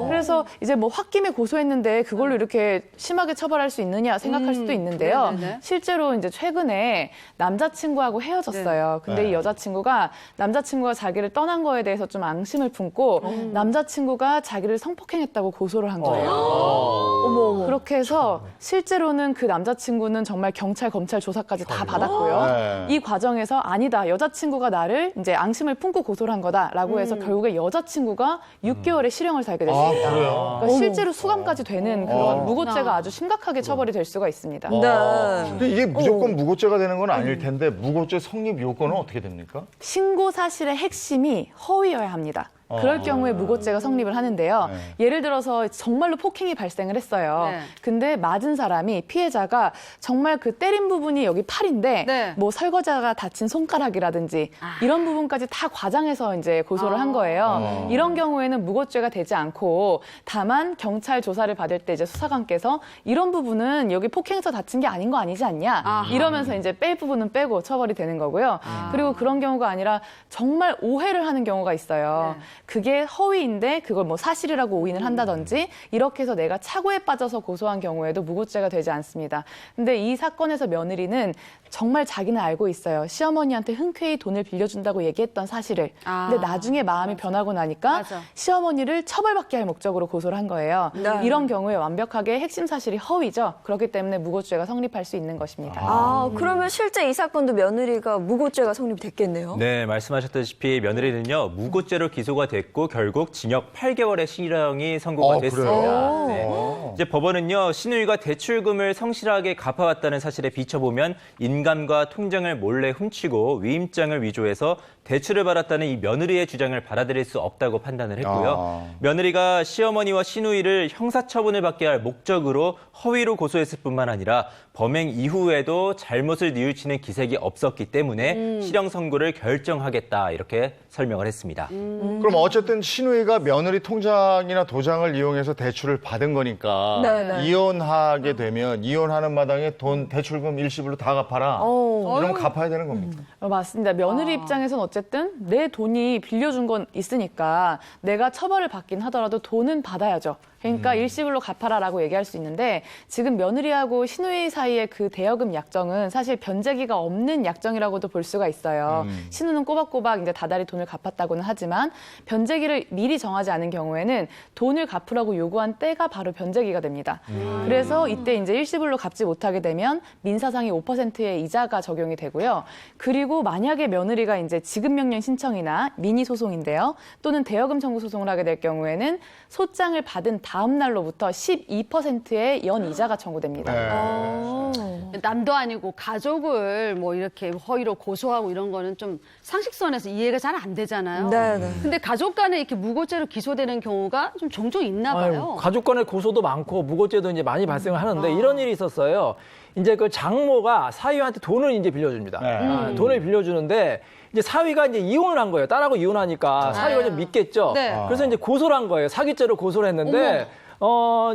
[SPEAKER 5] 그래서 이제 뭐 홧김에 고소했는데 그걸로 이렇게 심하게 처벌할 수 있느냐 생각할 수도 있는데요.
[SPEAKER 3] 네네네.
[SPEAKER 5] 실제로 이제 최근에 남자친구하고 헤어졌어요. 근데
[SPEAKER 1] 네.
[SPEAKER 5] 이 여자친구가 남자친구가 자기를 떠난 거에 대해서 좀 앙심을 품고 남자친구가 자기를 성폭행했다고 고소를 한 거예요. 그렇게 해서 실제로는 그 남자친구는 정말 경찰, 검찰 조사까지 다 받았고요.
[SPEAKER 1] 네.
[SPEAKER 5] 이 과정에서 아니다. 여자친구가 나를 이제 앙심을 품고 고소를 한 거다라고 해서 결국에 여자친구가 6개월의 실형을 살게 됐습니다.
[SPEAKER 1] 그래요?
[SPEAKER 5] 그러니까 실제로 수감까지 되는 그런 무고죄가 아주 심각하게 처벌이 될 수가 있습니다.
[SPEAKER 2] 네.
[SPEAKER 1] 근데 이게 무조건 무고죄가 되는 건 아닐 텐데 무고죄 성립 요건은 어떻게 됩니까?
[SPEAKER 5] 신고 사실의 핵심이 허위여야 합니다. 그럴 경우에 무고죄가 성립을 하는데요. 예를 들어서 정말로 폭행이 발생을 했어요.
[SPEAKER 3] 네.
[SPEAKER 5] 근데 맞은 사람이 피해자가 정말 그 때린 부분이 여기 팔인데
[SPEAKER 3] 네.
[SPEAKER 5] 뭐 설거지가 다친 손가락이라든지 이런 부분까지 다 과장해서 이제 고소를 한 거예요. 이런 경우에는 무고죄가 되지 않고 다만 경찰 조사를 받을 때 이제 수사관께서 이런 부분은 여기 폭행해서 다친 게 아닌 거 아니지 않냐 이러면서 이제 뺄 부분은 빼고 처벌이 되는 거고요. 그리고 그런 경우가 아니라 정말 오해를 하는 경우가 있어요. 그게 허위인데 그걸 뭐 사실이라고 오인을 한다든지 이렇게 해서 내가 착오에 빠져서 고소한 경우에도 무고죄가 되지 않습니다. 근데 이 사건에서 며느리는 정말 자기는 알고 있어요. 시어머니한테 흔쾌히 돈을 빌려준다고 얘기했던 사실을. 근데 나중에 마음이 변하고 나니까
[SPEAKER 3] 맞아.
[SPEAKER 5] 시어머니를 처벌받게 할 목적으로 고소를 한 거예요.
[SPEAKER 2] 네.
[SPEAKER 5] 이런 경우에 완벽하게 핵심 사실이 허위죠. 그렇기 때문에 무고죄가 성립할 수 있는 것입니다.
[SPEAKER 2] 그러면 실제 이 사건도 며느리가 무고죄가 성립됐겠네요.
[SPEAKER 4] 네, 말씀하셨다시피 며느리는요, 무고죄로 기소가 됐고 결국 징역 8개월의 실형이 선고가 됐습니다.
[SPEAKER 1] 그래요?
[SPEAKER 4] 네. 이제 법원은요, 시누이가 대출금을 성실하게 갚아왔다는 사실에 비춰보면 인감과 통장을 몰래 훔치고 위임장을 위조해서 대출을 받았다는 이 며느리의 주장을 받아들일 수 없다고 판단을 했고요. 며느리가 시어머니와 시누이를 형사처분을 받게 할 목적으로 허위로 고소했을 뿐만 아니라 범행 이후에도 잘못을 뉘우치는 기색이 없었기 때문에 실형 선고를 결정하겠다 이렇게 설명을 했습니다.
[SPEAKER 1] 그럼 어쨌든 시누이가 며느리 통장이나 도장을 이용해서 대출을 받은 거니까
[SPEAKER 2] 네네.
[SPEAKER 1] 이혼하게 되면 이혼하는 마당에 돈 대출금 일시불로 다 갚아라. 이러면 갚아야 되는 겁니까?
[SPEAKER 5] 맞습니다. 며느리 입장에서는 어쨌든 내 돈이 빌려준 건 있으니까 내가 처벌을 받긴 하더라도 돈은 받아야죠. 그러니까 일시불로 갚아라라고 얘기할 수 있는데 지금 며느리하고 시누이 사이의 그 대여금 약정은 사실 변제기가 없는 약정이라고도 볼 수가 있어요. 시누는 꼬박꼬박 이제 다달이 돈을 갚았다고는 하지만 변제기를 미리 정하지 않은 경우에는 돈을 갚으라고 요구한 때가 바로 변제기가 됩니다. 그래서 이때 이제 일시불로 갚지 못하게 되면 민사상의 5%의 이자가 적용이 되고요. 그리고 만약에 며느리가 이제 지급명령 신청이나 민의 소송인데요. 또는 대여금 청구 소송을 하게 될 경우에는 소장을 받은 다음 날로부터 12%의 연이자가 청구됩니다.
[SPEAKER 1] 네.
[SPEAKER 3] 남도 아니고 가족을 뭐 이렇게 허위로 고소하고 이런 거는 좀 상식선에서 이해가 잘 안 되잖아요.
[SPEAKER 2] 네, 네.
[SPEAKER 3] 근데 가족 간에 이렇게 무고죄로 기소되는 경우가 좀 종종 있나 봐요.
[SPEAKER 6] 아유, 가족 간의 고소도 많고 무고죄도 이제 많이 발생을 하는데 이런 일이 있었어요. 이제 그 장모가 사위한테 돈을 이제 빌려줍니다.
[SPEAKER 1] 네.
[SPEAKER 6] 돈을 빌려주는데 이제 사위가 이제 이혼을 한 거예요. 딸하고 이혼하니까 사위가 좀 믿겠죠.
[SPEAKER 3] 네.
[SPEAKER 6] 그래서 이제 고소를 한 거예요. 사기죄로 고소를 했는데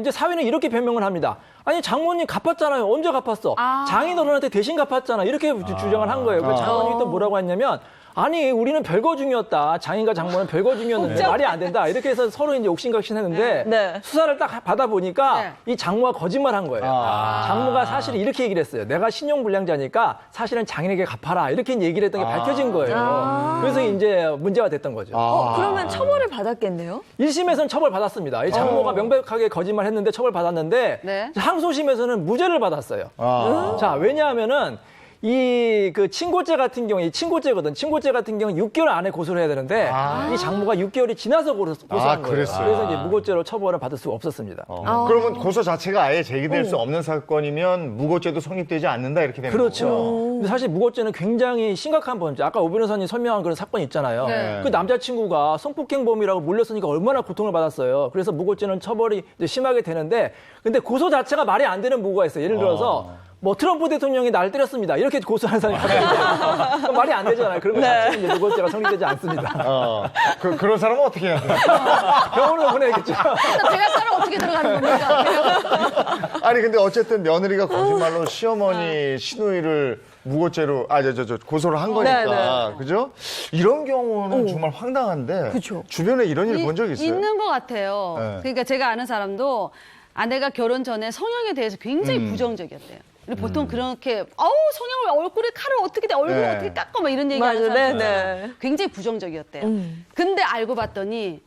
[SPEAKER 6] 이제 사위는 이렇게 변명을 합니다. 아니 장모님 갚았잖아요. 언제 갚았어? 장인어른한테 대신 갚았잖아. 이렇게 주장을 한 거예요. 그래서 장모님이 또 뭐라고 했냐면 아니 우리는 별거 중이었다. 장인과 장모는 별거 중이었는데 말이 안 된다. 이렇게 해서 서로 이제 옥신각신했는데
[SPEAKER 2] 네.
[SPEAKER 6] 수사를 딱 받아보니까 이 장모가 거짓말한 거예요. 장모가 사실 이렇게 얘기를 했어요. 내가 신용불량자니까 사실은 장인에게 갚아라. 이렇게 얘기를 했던 게 밝혀진 거예요. 그래서 이제 문제가 됐던 거죠.
[SPEAKER 2] 그러면 처벌을 받았겠네요?
[SPEAKER 6] 1심에서는 처벌받았습니다. 이 장모가 명백하게 거짓말했는데 처벌받았는데
[SPEAKER 3] 네.
[SPEAKER 6] 항소심에서는 무죄를 받았어요. 자, 왜냐하면은 이 그 친고죄 같은 경우에 친고죄거든. 친고죄 같은 경우는 6개월 안에 고소를 해야 되는데 이 장모가 6개월이 지나서 고소한 거예요.
[SPEAKER 1] 그랬어요.
[SPEAKER 6] 그래서 이제 무고죄로 처벌을 받을 수가 없었습니다.
[SPEAKER 1] 그러면 고소 자체가 아예 제기될 수 없는 사건이면 무고죄도 성립되지 않는다 이렇게 되는
[SPEAKER 6] 그렇죠.
[SPEAKER 1] 거죠.
[SPEAKER 6] 근데 사실 무고죄는 굉장히 심각한 범죄. 아까 오 변호사님 설명한 그런 사건이 있잖아요.
[SPEAKER 3] 네.
[SPEAKER 6] 그 남자친구가 성폭행범이라고 몰렸으니까 얼마나 고통을 받았어요. 그래서 무고죄는 처벌이 이제 심하게 되는데 근데 고소 자체가 말이 안 되는 무고가 있어요. 예를 들어서 뭐 트럼프 대통령이 날 때렸습니다. 이렇게 고소하는 사람이 있는데 그건 말이 안 되잖아요. 그런 거 자체는 이제 무고죄가 성립되지 않습니다.
[SPEAKER 1] 그런 사람은 어떻게 해야 돼요?
[SPEAKER 6] 병원으로 보내야겠죠.
[SPEAKER 3] 제각각은 어떻게 들어가는 겁니까?
[SPEAKER 1] 아니 근데 어쨌든 며느리가 거짓말로 시어머니 시누이를 무고죄로 고소를 한 거니까 그죠? 이런 경우는 정말 황당한데
[SPEAKER 2] 그죠.
[SPEAKER 1] 주변에 이런 일 본 적 있어요?
[SPEAKER 3] 있는 것 같아요.
[SPEAKER 1] 네.
[SPEAKER 3] 그러니까 제가 아는 사람도 아내가 결혼 전에 성형에 대해서 굉장히 부정적이었대요. 근데 보통 그렇게 성형을 얼굴에 칼을 어떻게 돼 얼굴을
[SPEAKER 1] 네.
[SPEAKER 3] 어떻게 깎고 막 이런 얘기
[SPEAKER 2] 맞아요.
[SPEAKER 3] 하는 사람
[SPEAKER 2] 네.
[SPEAKER 3] 굉장히 부정적이었대요. 근데 알고 봤더니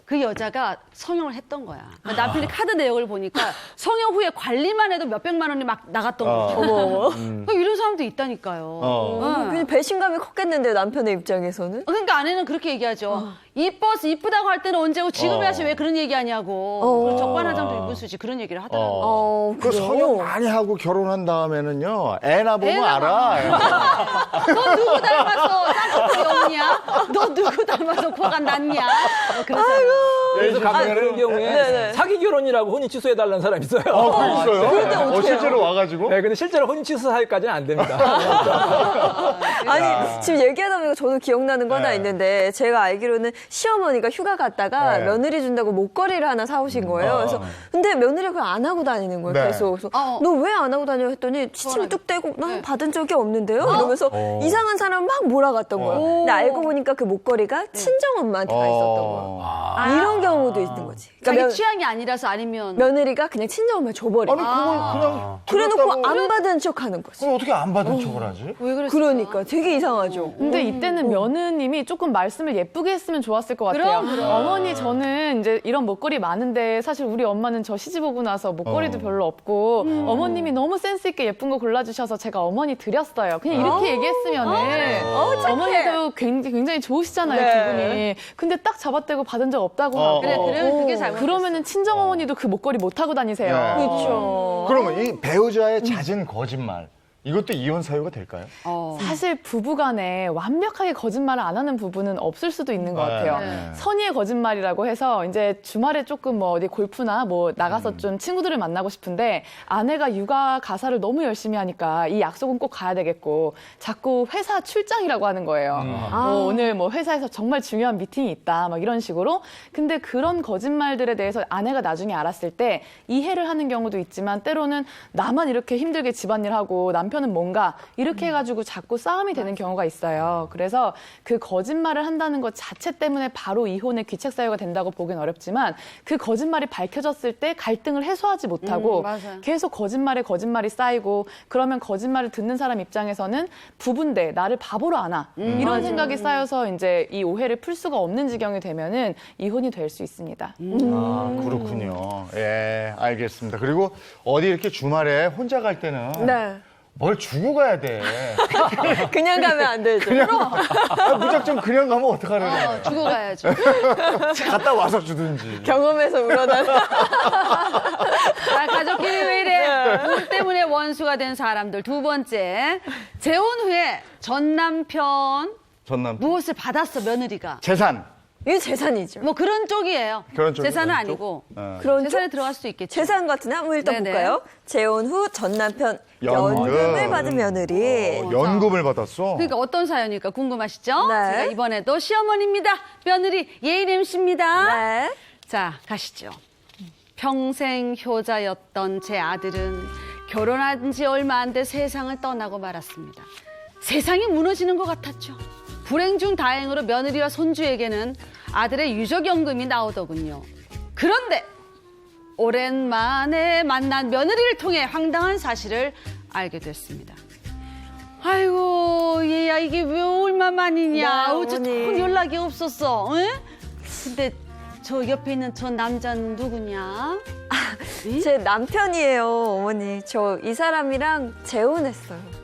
[SPEAKER 3] 그 여자가 성형을 했던 거야. 그러니까 남편이 카드 내역을 보니까 성형 후에 관리만 해도 몇백만 원이 막 나갔던 거죠. 그러니까 이런 사람도 있다니까요. 네.
[SPEAKER 2] 그냥 배신감이 컸겠는데요, 남편의 입장에서는?
[SPEAKER 3] 그러니까 아내는 그렇게 얘기하죠. 이쁘다고 할 때는 언제고 지금 해야지 왜 그런 얘기하냐고. 적반하장도 입은 수지 그런 얘기를 하더라고요.
[SPEAKER 1] 그 성형 많이 하고 결혼한 다음에는요 애 낳으면 알아.
[SPEAKER 3] 너 누구 닮아서 쌍꺼풀이 없냐? 너 누구 닮아서 코가 낮냐? 뭐 그러잖아요.
[SPEAKER 6] 그래서 가끔 그런 경우에 사기 결혼이라고 혼인 취소해달라는 사람이 있어요.
[SPEAKER 1] 그 있어요? 실제로 와가지고?
[SPEAKER 6] 네, 근데 실제로 혼인 취소 사유까지는 안 됩니다.
[SPEAKER 2] 아니, 지금 얘기하다 보니까 저도 기억나는 거 하나 있는데, 제가 알기로는 시어머니가 휴가 갔다가 며느리 준다고 목걸이를 하나 사오신 거예요. 그래서, 근데 며느리가 그걸 안 하고 다니는 거예요,
[SPEAKER 1] 네.
[SPEAKER 2] 계속. 그래서, 너 왜 안 하고 다녀? 했더니, 치침 뚝 떼고, 난 받은 적이 없는데요? 이러면서 이상한 사람 막 몰아갔던 거예요. 근데 알고 보니까 그 목걸이가 친정엄마한테 가 있었던 거예요. 이런 경우도 있는 거지.
[SPEAKER 3] 자기
[SPEAKER 2] 그러니까
[SPEAKER 3] 취향이 아니라서 아니면
[SPEAKER 2] 며느리가 그냥 친정엄마에 줘버려.
[SPEAKER 1] 아니 그걸 그냥
[SPEAKER 2] 그래놓고 안 받은 척 하는 거지.
[SPEAKER 1] 그럼 어떻게 안 받은 척을 하지?
[SPEAKER 3] 왜 그랬을까?
[SPEAKER 2] 그러니까 되게 이상하죠.
[SPEAKER 5] 근데 이때는 며느님이 조금 말씀을 예쁘게 했으면 좋았을 것 같아요.
[SPEAKER 3] 그럼.
[SPEAKER 5] 어머니 저는 이제 이런 목걸이 많은데 사실 우리 엄마는 저 시집 오고 나서 목걸이도 별로 없고 어머님이 너무 센스 있게 예쁜 거 골라주셔서 제가 어머니 드렸어요. 그냥 이렇게 얘기했으면은 어머니도 굉장히 좋으시잖아요,
[SPEAKER 2] 네.
[SPEAKER 5] 두 분이. 근데 딱 잡아떼고 받은 적 없다고 하고.
[SPEAKER 3] 그래 그러면 그게 잘못됐어.
[SPEAKER 5] 그러면은 친정 어머니도 그 목걸이 못 하고 다니세요.
[SPEAKER 1] 네.
[SPEAKER 2] 그렇죠.
[SPEAKER 1] 그러면 이 배우자의 잦은 거짓말 이것도 이혼 사유가 될까요?
[SPEAKER 5] 사실 부부간에 완벽하게 거짓말을 안 하는 부부는 없을 수도 있는 것 같아요.
[SPEAKER 1] 네.
[SPEAKER 5] 선의의 거짓말이라고 해서 이제 주말에 조금 뭐 어디 골프나 뭐 나가서 좀 친구들을 만나고 싶은데 아내가 육아 가사를 너무 열심히 하니까 이 약속은 꼭 가야 되겠고 자꾸 회사 출장이라고 하는 거예요. 뭐 오늘 뭐 회사에서 정말 중요한 미팅이 있다 막 이런 식으로. 근데 그런 거짓말들에 대해서 아내가 나중에 알았을 때 이해를 하는 경우도 있지만 때로는 나만 이렇게 힘들게 집안일하고 남편은 뭔가 이렇게 해가지고 자꾸 싸움이 되는 경우가 있어요. 그래서 그 거짓말을 한다는 것 자체 때문에 바로 이혼의 귀책 사유가 된다고 보긴 어렵지만 그 거짓말이 밝혀졌을 때 갈등을 해소하지 못하고
[SPEAKER 3] 맞아요.
[SPEAKER 5] 계속 거짓말이 쌓이고 그러면 거짓말을 듣는 사람 입장에서는 부부인데 나를 바보로 아나 이런 생각이 쌓여서 이제 이 오해를 풀 수가 없는 지경이 되면은 이혼이 될 수 있습니다.
[SPEAKER 1] 아, 그렇군요. 예, 알겠습니다. 그리고 어디 이렇게 주말에 혼자 갈 때는
[SPEAKER 2] 네.
[SPEAKER 1] 뭘 주고 가야 돼.
[SPEAKER 2] 그냥 가면 안 되죠.
[SPEAKER 1] 무작정 그냥 가면 어떡하려고.
[SPEAKER 3] 주고 가야죠.
[SPEAKER 1] 갔다 와서 주든지.
[SPEAKER 2] 경험에서 우러나는.
[SPEAKER 3] 자, 가족끼리 왜 이래? 돈 때문에 원수가 된 사람들. 두 번째, 재혼 후에 전 남편
[SPEAKER 1] 전남.
[SPEAKER 3] 무엇을 받았어, 며느리가.
[SPEAKER 1] 재산.
[SPEAKER 2] 이게 재산이죠.
[SPEAKER 3] 뭐 그런 쪽이에요.
[SPEAKER 1] 그런 쪽이요?
[SPEAKER 3] 재산은
[SPEAKER 1] 그런 쪽?
[SPEAKER 3] 아니고.
[SPEAKER 2] 그런
[SPEAKER 3] 재산에
[SPEAKER 2] 쪽?
[SPEAKER 3] 들어갈 수도 있겠죠.
[SPEAKER 2] 재산 같은데 한번 일단
[SPEAKER 3] 네네.
[SPEAKER 2] 볼까요? 재혼 후 전 남편
[SPEAKER 1] 연금.
[SPEAKER 2] 연금을 받은 며느리.
[SPEAKER 1] 연금을 받았어.
[SPEAKER 3] 그러니까 어떤 사연일까 궁금하시죠?
[SPEAKER 2] 네.
[SPEAKER 3] 제가 이번에도 시어머니입니다. 며느리 예인 씨입니다.
[SPEAKER 2] 네.
[SPEAKER 3] 자, 가시죠. 평생 효자였던 제 아들은 결혼한 지 얼마 안 돼 세상을 떠나고 말았습니다. 세상이 무너지는 것 같았죠. 불행 중 다행으로 며느리와 손주에게는 아들의 유족연금이 나오더군요. 그런데 오랜만에 만난 며느리를 통해 황당한 사실을 알게 됐습니다. 아이고 얘야 이게 왜 얼마만이냐.
[SPEAKER 2] 네,
[SPEAKER 3] 어째
[SPEAKER 2] 어머니.
[SPEAKER 3] 통 연락이 없었어. 응? 근데 저 옆에 있는 저 남자는 누구냐?
[SPEAKER 2] 제 남편이에요, 어머니. 저 이 사람이랑 재혼했어요.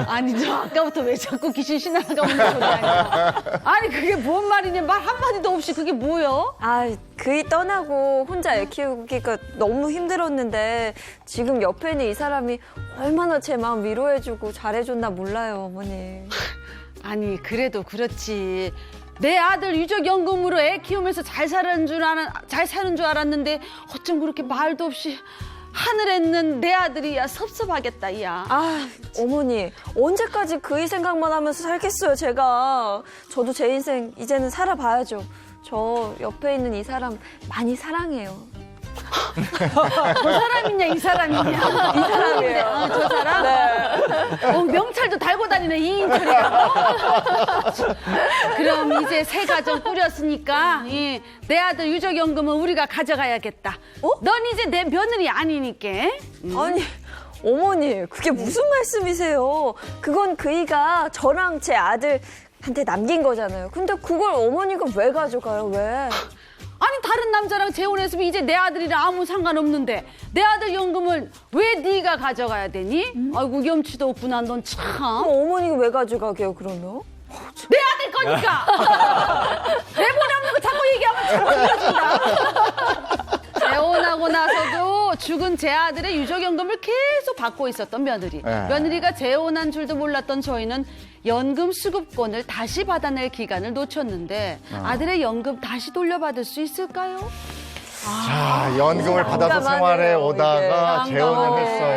[SPEAKER 3] 아니 저 아까부터 왜 자꾸 귀신 신하가 온다고 그러냐. 아니 그게 뭔 말이냐. 말 한마디도 없이 그게 뭐여?
[SPEAKER 2] 아, 그이 떠나고 혼자 애 키우기가 너무 힘들었는데 지금 옆에 있는 이 사람이 얼마나 제 마음 위로해주고 잘해줬나 몰라요, 어머니.
[SPEAKER 3] 아니 그래도 그렇지. 내 아들 유족연금으로 애 키우면서 잘 사는 줄 알았는데 어쩜 그렇게 말도 없이 하늘에 있는 내 아들이야. 섭섭하겠다 야.
[SPEAKER 2] 아, 어머니, 언제까지 그이 생각만 하면서 살겠어요, 제가. 저도 제 인생 이제는 살아봐야죠. 저 옆에 있는 이 사람 많이 사랑해요.
[SPEAKER 3] 저 사람이냐 이 사람이냐. 이
[SPEAKER 2] 사람이에요.
[SPEAKER 3] 저 사람? 네. 명찰도 달고 다니네 이인철이가. 그럼 이제 새 가정 꾸렸으니까 내 아들 유족연금은 우리가 가져가야겠다. 넌 이제 내 며느리 아니니까.
[SPEAKER 2] 아니, 어머니, 그게 무슨 말씀이세요? 그건 그이가 저랑 제 아들한테 남긴 거잖아요. 근데 그걸 어머니가 왜 가져가요, 왜?
[SPEAKER 3] 아니 다른 남자랑 재혼했으면 이제 내 아들이랑 아무 상관없는데 내 아들 연금을 왜 네가 가져가야 되니? 아이고 염치도 없구나 넌 참.
[SPEAKER 2] 그럼 어머니가 왜 가져가게요, 그러면?
[SPEAKER 3] 내 아들 거니까. 내 머리 없는 거 자꾸 얘기하면 자꾸 이러진다. 재혼하고 나서도 죽은 제 아들의 유족연금을 계속 받고 있었던 며느리.
[SPEAKER 1] 네.
[SPEAKER 3] 며느리가 재혼한 줄도 몰랐던 저희는 연금 수급권을 다시 받아낼 기간을 놓쳤는데 아들의 연금 다시 돌려받을 수 있을까요?
[SPEAKER 1] 자, 연금을 받아서
[SPEAKER 2] 난감하네요,
[SPEAKER 1] 생활해 오다가
[SPEAKER 2] 이게.
[SPEAKER 1] 재혼을
[SPEAKER 2] 난감하네.
[SPEAKER 1] 했어요.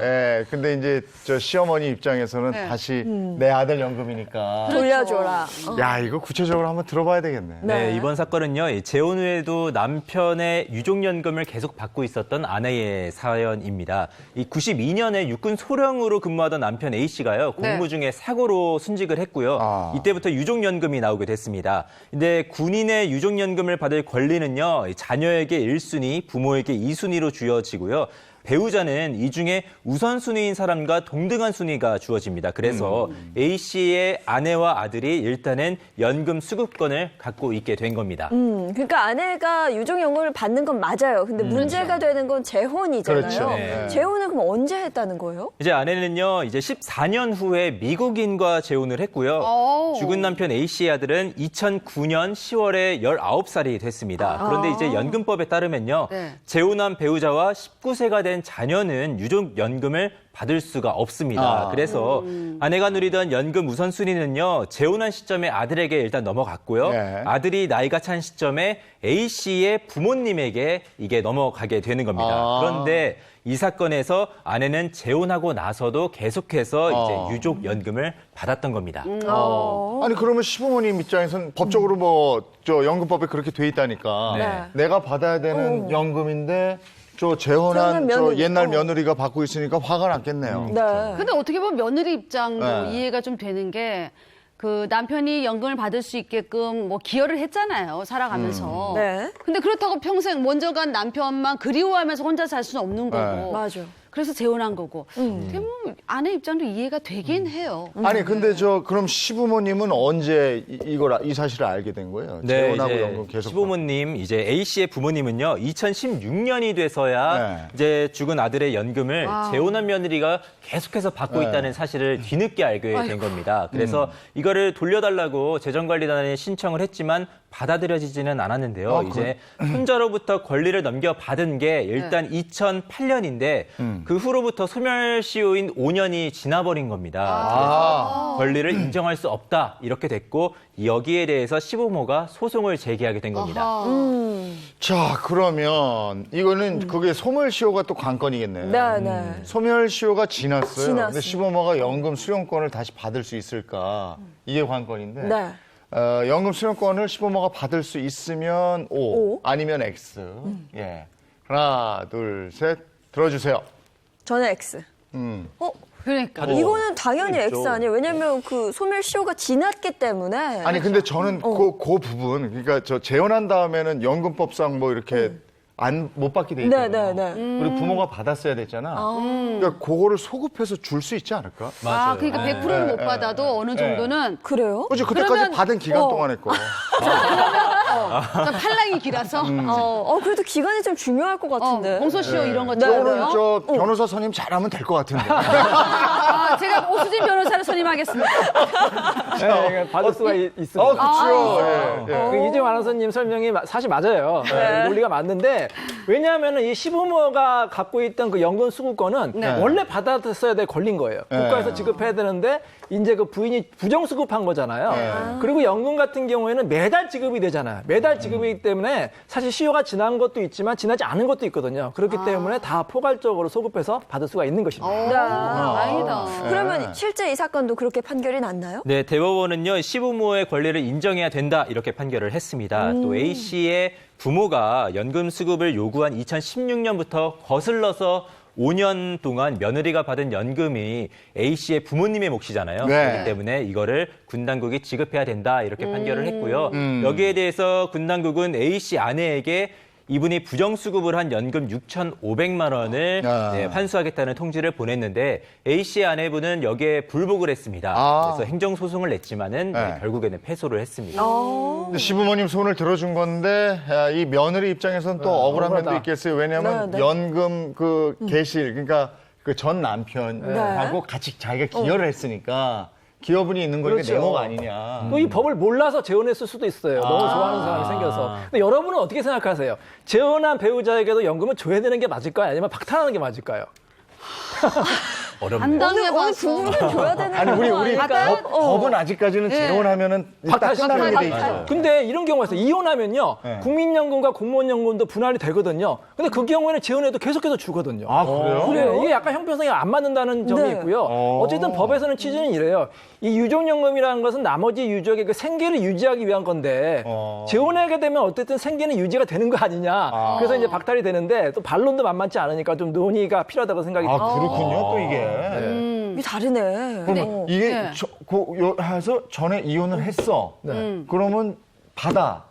[SPEAKER 1] 예, 근데 이제 저 시어머니 입장에서는
[SPEAKER 3] 네.
[SPEAKER 1] 다시 내 아들 연금이니까.
[SPEAKER 2] 돌려줘라.
[SPEAKER 1] 야, 이거 구체적으로 한번 들어봐야 되겠네.
[SPEAKER 2] 네.
[SPEAKER 4] 네, 이번 사건은요, 이 재혼 후에도 남편의 유족연금을 계속 받고 있었던 아내의 사연입니다. 이 92년에 육군 소령으로 근무하던 남편 A씨가요, 공무 중에 사고로 순직을 했고요.
[SPEAKER 1] 아.
[SPEAKER 4] 이때부터 유족연금이 나오게 됐습니다. 근데 군인의 유족연금을 받을 권리는요, 이 자녀에게 1순위, 부모에게 2순위로 주어지고요. 배우자는 이 중에 우선순위인 사람과 동등한 순위가 주어집니다. 그래서 A씨의 아내와 아들이 일단은 연금 수급권을 갖고 있게 된 겁니다.
[SPEAKER 2] 그러니까 아내가 유족연금을 받는 건 맞아요. 근데 문제가 되는 건 재혼이잖아요.
[SPEAKER 1] 그렇죠.
[SPEAKER 4] 네.
[SPEAKER 2] 재혼을 그럼 언제 했다는 거예요?
[SPEAKER 4] 이제 아내는요, 이제 14년 후에 미국인과 재혼을 했고요.
[SPEAKER 3] 오.
[SPEAKER 4] 죽은 남편 A씨의 아들은 2009년 10월에 19살이 됐습니다. 그런데 이제 연금법에 따르면요,
[SPEAKER 3] 네.
[SPEAKER 4] 재혼한 배우자와 19세가 된 자녀는 유족연금을 받을 수가 없습니다. 그래서 아내가 누리던 연금 우선순위는요, 재혼한 시점에 아들에게 일단 넘어갔고요.
[SPEAKER 1] 네.
[SPEAKER 4] 아들이 나이가 찬 시점에 A씨의 부모님에게 이게 넘어가게 되는 겁니다.
[SPEAKER 1] 아.
[SPEAKER 4] 그런데 이 사건에서 아내는 재혼하고 나서도 계속해서 이제 유족연금을 받았던 겁니다.
[SPEAKER 1] 아니, 그러면 시부모님 입장에서는 법적으로 뭐, 저 연금법에 그렇게 돼 있다니까.
[SPEAKER 2] 네.
[SPEAKER 1] 내가 받아야 되는 연금인데, 저 재혼한
[SPEAKER 2] 재혼한
[SPEAKER 1] 저
[SPEAKER 2] 며느리.
[SPEAKER 1] 옛날 며느리가 받고 있으니까 화가 났겠네요.
[SPEAKER 2] 네.
[SPEAKER 3] 근데 어떻게 보면 며느리 입장도
[SPEAKER 1] 네.
[SPEAKER 3] 이해가 좀 되는 게 그 남편이 연금을 받을 수 있게끔 뭐 기여를 했잖아요. 살아가면서.
[SPEAKER 2] 네.
[SPEAKER 3] 근데 그렇다고 평생 먼저 간 남편만 그리워하면서 혼자 살 수는 없는 거고.
[SPEAKER 2] 맞아.
[SPEAKER 3] 그래서 재혼한 거고. 어떻게 보면 아내 입장도 이해가 되긴 해요.
[SPEAKER 1] 아니 근데 그럼 시부모님은 언제 이 사실을 알게 된 거예요? 재혼하고
[SPEAKER 4] 이제
[SPEAKER 1] 연금 계속
[SPEAKER 4] 시부모님, 이제 A 씨의 부모님은요, 2016년이 돼서야 이제 죽은 아들의 연금을 재혼한 며느리가 계속해서 받고 있다는 사실을 뒤늦게 알게 된 겁니다. 그래서 이거를 돌려달라고 재정관리단에 신청을 했지만 받아들여지지는 않았는데요. 이제 손자로부터 권리를 넘겨받은 게 일단 2008년인데 그 후로부터 소멸시효인 5년이 지나버린 겁니다. 그래서 권리를 인정할 수 없다 이렇게 됐고 여기에 대해서 시부모가 소송을 제기하게 된 겁니다.
[SPEAKER 1] 자, 그러면 이거는 그게 소멸시효가 또 관건이겠네.
[SPEAKER 2] 네.
[SPEAKER 1] 소멸시효가 지났어요.
[SPEAKER 2] 지났어요.
[SPEAKER 1] 근데 시부모가 연금 수령권을 다시 받을 수 있을까? 이게 관건인데.
[SPEAKER 2] 네.
[SPEAKER 1] 연금 수령권을 시부모가 받을 수 있으면 O, 아니면 X. 예. 하나, 둘, 셋. 들어주세요.
[SPEAKER 2] 저는 X.
[SPEAKER 3] 그러니까.
[SPEAKER 2] 이거는 당연히
[SPEAKER 1] 있죠.
[SPEAKER 2] X 아니에요. 왜냐면 그 소멸시효가 지났기 때문에.
[SPEAKER 1] 아니, 근데 저는 그 부분, 그러니까 저 재혼한 다음에는 연금법상 뭐 이렇게 못 받게 돼 있잖아요.
[SPEAKER 2] 네.
[SPEAKER 1] 그리고 부모가 받았어야 됐잖아. 그러니까 그거를 소급해서 줄 수 있지 않을까?
[SPEAKER 3] 아, 그러니까 100%를 못 받아도 어느 정도는
[SPEAKER 2] 그래요?
[SPEAKER 1] 그렇지, 그때까지
[SPEAKER 3] 그러면-
[SPEAKER 1] 받은 기간 동안에 거.
[SPEAKER 3] 좀 팔랑이 길어서
[SPEAKER 2] 그래도 기간이 좀 중요할 것 같은데.
[SPEAKER 3] 공소시효 이런 거
[SPEAKER 2] 네,
[SPEAKER 1] 오늘
[SPEAKER 3] 있잖아요.
[SPEAKER 1] 저 변호사 선임 잘하면 될 것 같은데.
[SPEAKER 3] 제가 오수진 변호사를 선임하겠습니다.
[SPEAKER 6] 네, 받을 수가 있습니다.
[SPEAKER 1] 그렇죠.
[SPEAKER 6] 그 이재용 아나운서님 설명이 사실 맞아요. 논리가 맞는데 왜냐하면 이 시부모가 갖고 있던 그 연금 수급권은 원래 받았어야 될 권리인 거예요. 국가에서 지급해야 되는데 이제 그 부인이 부정수급한 거잖아요. 그리고 연금 같은 경우에는 매달 지급이 되잖아요. 매달 지급이기 때문에 사실 시효가 지난 것도 있지만 지나지 않은 것도 있거든요. 그렇기 때문에 다 포괄적으로 소급해서 받을 수가 있는 것입니다.
[SPEAKER 3] 다행이다.
[SPEAKER 2] 그러면 실제 이 사건도 그렇게 판결이 났나요?
[SPEAKER 4] 네, 대법원은요, 시부모의 권리를 인정해야 된다 이렇게 판결을 했습니다. 또 A 씨의 부모가 연금 수급을 요구한 2016년부터 거슬러서 5년 동안 며느리가 받은 연금이 A 씨의 부모님의 몫이잖아요.
[SPEAKER 1] 네.
[SPEAKER 4] 그렇기 때문에 이거를 군 당국이 지급해야 된다 이렇게 판결을 했고요. 여기에 대해서 군 당국은 A 씨 아내에게 이분이 부정수급을 한 연금 6,500만 원을 환수하겠다는 통지를 보냈는데 A 씨의 아내분은 여기에 불복을 했습니다. 그래서 행정소송을 냈지만은 결국에는 패소를 했습니다.
[SPEAKER 1] 근데 시부모님 손을 들어준 건데 이 며느리 입장에서는 또 억울한 면도 있겠어요. 왜냐하면 연금 그 개실, 그러니까 그 전 남편하고 같이 자기가 기여를 했으니까 기여분이 있는 거니까
[SPEAKER 6] 그렇죠.
[SPEAKER 1] 내목 아니냐.
[SPEAKER 6] 이 법을 몰라서 재혼했을 수도 있어요. 너무 좋아하는 사람이 생겨서. 근데 여러분은 어떻게 생각하세요? 재혼한 배우자에게도 연금을 줘야 되는 게 맞을까요? 아니면 박탈하는 게 맞을까요?
[SPEAKER 4] 어렵네요.
[SPEAKER 3] 안 당해봐서.
[SPEAKER 2] 부모님 줘야 되는
[SPEAKER 1] 아니 우리
[SPEAKER 2] 아닐까요?
[SPEAKER 1] 법은 아직까지는 재혼하면은 일단 끝나는 게 돼 있죠.
[SPEAKER 6] 근데 이런 경우가 있어요. 이혼하면요. 국민연금과 공무원연금도 분할이 되거든요. 근데 그 경우에는 재혼해도 계속해서 주거든요.
[SPEAKER 1] 아, 그래요?
[SPEAKER 6] 그래요. 이게 약간 형평성이 안 맞는다는 점이 있고요. 어쨌든 법에서는 취지는 이래요. 이 유족연금이라는 것은 나머지 유족의 그 생계를 유지하기 위한 건데 재혼하게 되면 어쨌든 생계는 유지가 되는 거 아니냐. 그래서 이제 박탈이 되는데 또 반론도 만만치 않으니까 좀 논의가 필요하다고 생각이 듭니다.
[SPEAKER 1] 아, 그렇군요. 또 이게.
[SPEAKER 2] 이게 다르네.
[SPEAKER 1] 그럼 이게 해서 전에 이혼을 했어. 그러면 받아.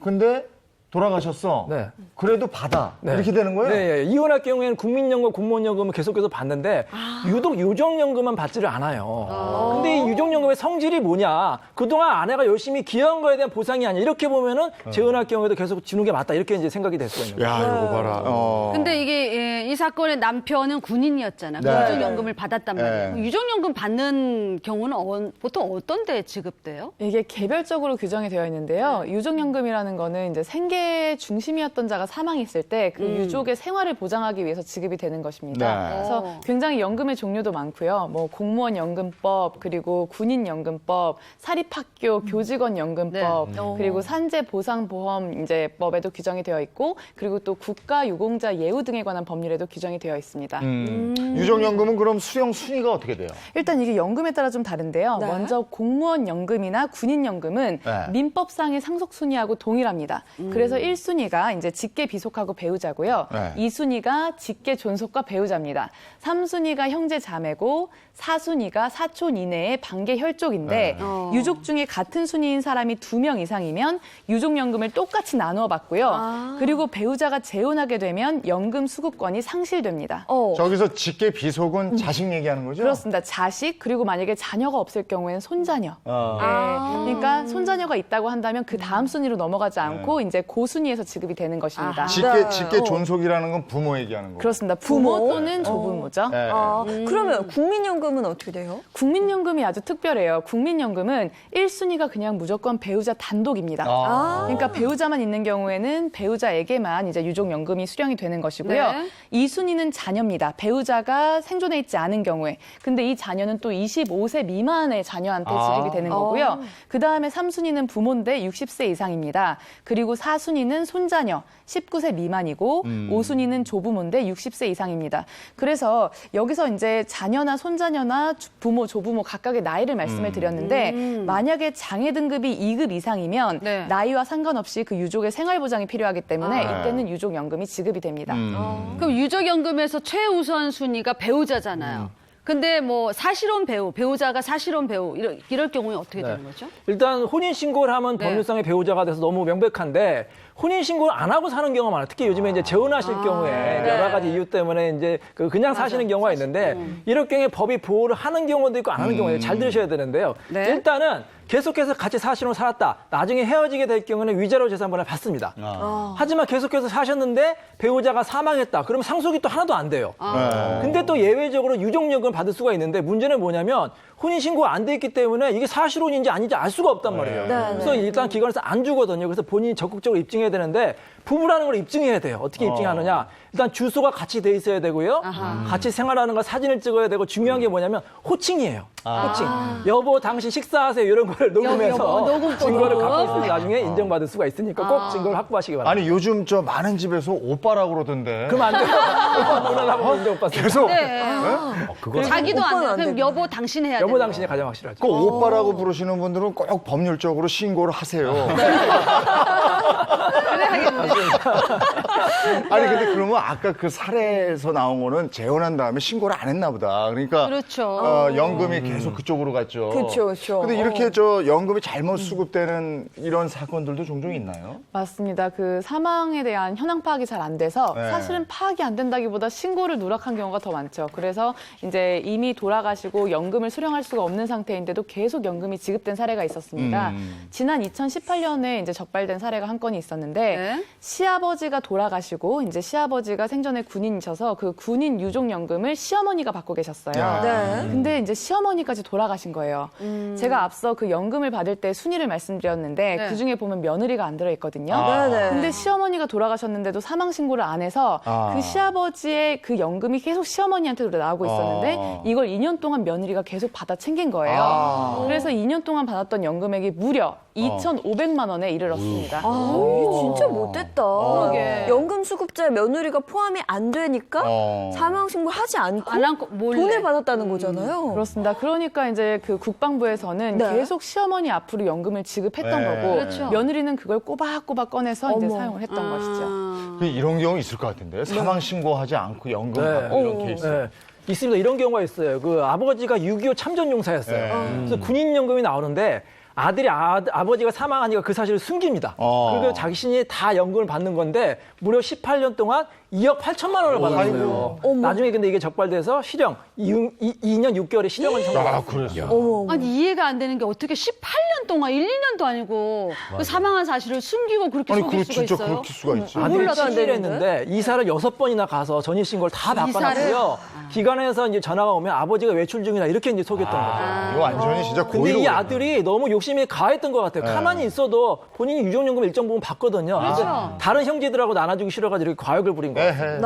[SPEAKER 1] 근데 돌아가셨어.
[SPEAKER 6] 네.
[SPEAKER 1] 그래도 받아. 이렇게 되는 거예요?
[SPEAKER 6] 네, 이혼할 경우에는 국민연금, 공무원연금은 계속해서 받는데 유독 유족연금은 받지를 않아요. 근데 이 유족연금의 성질이 뭐냐? 그동안 아내가 열심히 기여한 거에 대한 보상이 아니야. 이렇게 보면은 재혼할 경우에도 계속 주는 게 맞다. 이렇게 이제 생각이 됐거든요.
[SPEAKER 1] 야, 이거 봐라.
[SPEAKER 3] 근데 이게 이 사건의 남편은 군인이었잖아.
[SPEAKER 1] 네.
[SPEAKER 3] 유족연금을 받았단 말이에요.
[SPEAKER 1] 네.
[SPEAKER 3] 유족연금 받는 경우는 보통 어떤 데 지급돼요?
[SPEAKER 5] 이게 개별적으로 규정이 되어 있는데요. 유족연금이라는 거는 이제 생계 중심이었던 자가 사망했을 때 그 유족의 생활을 보장하기 위해서 지급이 되는 것입니다.
[SPEAKER 1] 네.
[SPEAKER 5] 그래서 굉장히 연금의 종류도 많고요. 뭐 공무원 연금법, 그리고 군인 연금법, 사립학교 교직원 연금법, 그리고 산재 보상 보험 이제 법에도 규정이 되어 있고, 그리고 또 국가 유공자 예우 등에 관한 법률에도 규정이 되어 있습니다.
[SPEAKER 1] 유족연금은 그럼 수령 순위가 어떻게 돼요?
[SPEAKER 5] 일단 이게 연금에 따라 좀 다른데요.
[SPEAKER 2] 네.
[SPEAKER 5] 먼저 공무원 연금이나 군인 연금은
[SPEAKER 1] 네.
[SPEAKER 5] 민법상의 상속 순위하고 동일합니다. 그래서 그래서 1순위가 이제 직계 비속하고 배우자고요.
[SPEAKER 1] 네.
[SPEAKER 5] 2순위가 직계 존속과 배우자입니다. 3순위가 형제 자매고 4순위가 사촌 이내의 반계 혈족인데 유족 중에 같은 순위인 사람이 2명 이상이면 유족연금을 똑같이 나누어 받고요. 그리고 배우자가 재혼하게 되면 연금 수급권이 상실됩니다.
[SPEAKER 1] 저기서 직계 비속은 자식 얘기하는 거죠?
[SPEAKER 5] 그렇습니다. 자식 그리고 만약에 자녀가 없을 경우에는 손자녀. 네. 그러니까 손자녀가 있다고 한다면 그 다음 순위로 넘어가지 않고 이제 고순위에서 지급이 되는 것입니다.
[SPEAKER 1] 직계 존속이라는 건 부모 얘기하는 거.
[SPEAKER 5] 그렇습니다. 부모 또는 조부모죠.
[SPEAKER 1] 네.
[SPEAKER 2] 그러면 국민연금은 어떻게 돼요?
[SPEAKER 5] 국민연금이 아주 특별해요. 국민연금은 1순위가 그냥 무조건 배우자 단독입니다. 그러니까 배우자만 있는 경우에는 배우자에게만 이제 유족연금이 수령이 되는 것이고요.
[SPEAKER 3] 네.
[SPEAKER 5] 2순위는 자녀입니다. 배우자가 생존해 있지 않은 경우에. 근데 이 자녀는 또 25세 미만의 자녀한테 지급이 되는 거고요. 그다음에 3순위는 부모인데 60세 이상입니다. 그리고 4순위는 손자녀 19세 미만이고 5순위는 조부모인데 60세 이상입니다. 그래서 여기서 이제 자녀나 손자녀나 부모, 조부모 각각의 나이를 말씀을 드렸는데 만약에 장애 등급이 2급 이상이면
[SPEAKER 3] 네.
[SPEAKER 5] 나이와 상관없이 그 유족의 생활보장이 필요하기 때문에 이때는 유족연금이 지급이 됩니다.
[SPEAKER 3] 그럼 유족연금에서 최우선 순위가 배우자잖아요. 근데 뭐 사실혼 배우자가 사실혼 배우 이럴 경우에 어떻게 되는 거죠?
[SPEAKER 6] 일단 혼인신고를 하면
[SPEAKER 3] 네.
[SPEAKER 6] 법률상의 배우자가 돼서 너무 명백한데 혼인신고를 안 하고 사는 경우가 많아요. 특히 요즘에 이제 재혼하실 경우에 여러 가지 이유 때문에 이제 그냥 사시는 경우가 있는데 이럴 경우에 법이 보호를 하는 경우도 있고 안 하는 경우도 있고 잘 들으셔야 되는데요.
[SPEAKER 3] 네.
[SPEAKER 6] 일단은 계속해서 같이 사실혼 살았다. 나중에 헤어지게 될 경우는 위자료 재산분할 받습니다. 하지만 계속해서 사셨는데 배우자가 사망했다. 그러면 상속이 또 하나도 안 돼요. 근데 또 예외적으로 유족연금을 받을 수가 있는데 문제는 뭐냐면 혼인신고가 안 돼 있기 때문에 이게 사실혼인지 아닌지 알 수가 없단 말이에요. 그래서 일단 기관에서 안 주거든요. 그래서 본인이 적극적으로 입증해야 되는데 부부라는 걸 입증해야 돼요. 어떻게 입증하느냐. 일단 주소가 같이 돼 있어야 되고요. 같이 생활하는 거 사진을 찍어야 되고 중요한 게 뭐냐면 호칭이에요. 호칭. 여보 당신 식사하세요. 이런 걸 녹음해서 증거를 갖고 있으면 나중에 인정받을 수가 있으니까 꼭 증거를 확보하시기 바랍니다.
[SPEAKER 1] 아니 요즘 저 많은 집에서 오빠라고 그러던데.
[SPEAKER 6] 그럼 안 돼요. 오빠 누나라고 인정받습니다.
[SPEAKER 1] 계속
[SPEAKER 3] 자기도 안 돼.
[SPEAKER 2] 오빠는 안
[SPEAKER 3] 그럼 여보 당신 해야 돼.
[SPEAKER 6] 여보 당신이 가장 확실하죠.
[SPEAKER 1] 그 오빠라고 부르시는 분들은 꼭 법률적으로 신고를 하세요. 아니 근데 그러면 아까 그 사례에서 나온 거는 재혼한 다음에 신고를 안 했나 보다. 그러니까
[SPEAKER 3] 그렇죠.
[SPEAKER 1] 연금이 계속 그쪽으로 갔죠.
[SPEAKER 2] 그렇죠.
[SPEAKER 1] 근데 이렇게 저 연금이 잘못 수급되는 이런 사건들도 종종 있나요?
[SPEAKER 5] 맞습니다. 그 사망에 대한 현황 파악이 잘 안 돼서
[SPEAKER 1] 네.
[SPEAKER 5] 사실은 파악이 안 된다기보다 신고를 누락한 경우가 더 많죠. 그래서 이제 이미 돌아가시고 연금을 수령할 수가 없는 상태인데도 계속 연금이 지급된 사례가 있었습니다. 지난 2018년에 이제 적발된 사례가 한 건이 있었는데
[SPEAKER 3] 네.
[SPEAKER 5] 시아버지가 돌아가시고 이제 시아버지가 생전에 군인이셔서 그 군인 유족연금을 시어머니가 받고 계셨어요.
[SPEAKER 2] 네.
[SPEAKER 5] 근데 이제 시어머니까지 돌아가신 거예요. 제가 앞서 그 연금을 받을 때 순위를 말씀드렸는데
[SPEAKER 3] 네.
[SPEAKER 5] 그중에 보면 며느리가 안 들어있거든요.
[SPEAKER 2] 네네.
[SPEAKER 5] 근데 시어머니가 돌아가셨는데도 사망 신고를 안 해서 그 시아버지의 그 연금이 계속 시어머니한테도 나오고 있었는데 이걸 2년 동안 며느리가 계속 받아 챙긴 거예요. 그래서 2년 동안 받았던 연금액이 무려 2,500만 원에 이르렀습니다.
[SPEAKER 2] 이게 진짜 못됐다.
[SPEAKER 3] 그러게.
[SPEAKER 2] 연금 수급자의 며느리가 포함이 안 되니까 사망 신고하지 않고
[SPEAKER 3] 안 하고 몰래.
[SPEAKER 2] 돈을 받았다는 거잖아요.
[SPEAKER 5] 그렇습니다. 그러니까 이제 그 국방부에서는
[SPEAKER 2] 네.
[SPEAKER 5] 계속 시어머니 앞으로 연금을 지급했던
[SPEAKER 1] 네.
[SPEAKER 5] 거고
[SPEAKER 3] 그렇죠.
[SPEAKER 5] 며느리는 그걸 꼬박꼬박 꺼내서 이제
[SPEAKER 2] 어머.
[SPEAKER 5] 사용을 했던 것이죠.
[SPEAKER 1] 이런 경우 있을 것 같은데 사망 신고하지 않고 연금
[SPEAKER 6] 네.
[SPEAKER 1] 받는 이런 케이스.
[SPEAKER 6] 네. 있습니다. 이런 경우가 있어요. 그 아버지가 6.25 참전용사였어요.
[SPEAKER 1] 네.
[SPEAKER 6] 그래서 군인연금이 나오는데 아들이 아버지가 사망하니까 그 사실을 숨깁니다. 그리고 자신이 다 연금을 받는 건데 무려 18년 동안 2억 8천만 원을 받았어요. 나중에 근데 이게 적발돼서 실형 2년 6개월의 실형을 선고받았어요.
[SPEAKER 1] 그랬어.
[SPEAKER 3] 아니 이해가 안 되는 게 어떻게 18년 동안 1, 2년도 아니고 그 사망한 사실을 숨기고 그렇게
[SPEAKER 1] 아니
[SPEAKER 3] 속일
[SPEAKER 1] 그
[SPEAKER 3] 수가
[SPEAKER 1] 진짜
[SPEAKER 3] 있어요?
[SPEAKER 1] 그렇게 수가 있지.
[SPEAKER 6] 아들이
[SPEAKER 2] 몰라도 안
[SPEAKER 6] 치기를 했는데 이사를 6번이나 가서 전입신고를 다 바꿔놨고요. 기관에서 이제 전화가 오면 아버지가 외출 중이다 이렇게 이제 속였던 거죠.
[SPEAKER 1] 이거 완전히 진짜
[SPEAKER 6] 근데
[SPEAKER 1] 고의로.
[SPEAKER 6] 이
[SPEAKER 1] 그랬네.
[SPEAKER 6] 아들이 너무 욕심이 가했던 것 같아요. 가만히 있어도 본인이 유족연금 일정 부분 받거든요.
[SPEAKER 3] 그렇죠.
[SPEAKER 6] 근데 다른 형제들하고 나눠주기 싫어가지고 이렇게 과욕을 부린 거예요.
[SPEAKER 1] 에헤.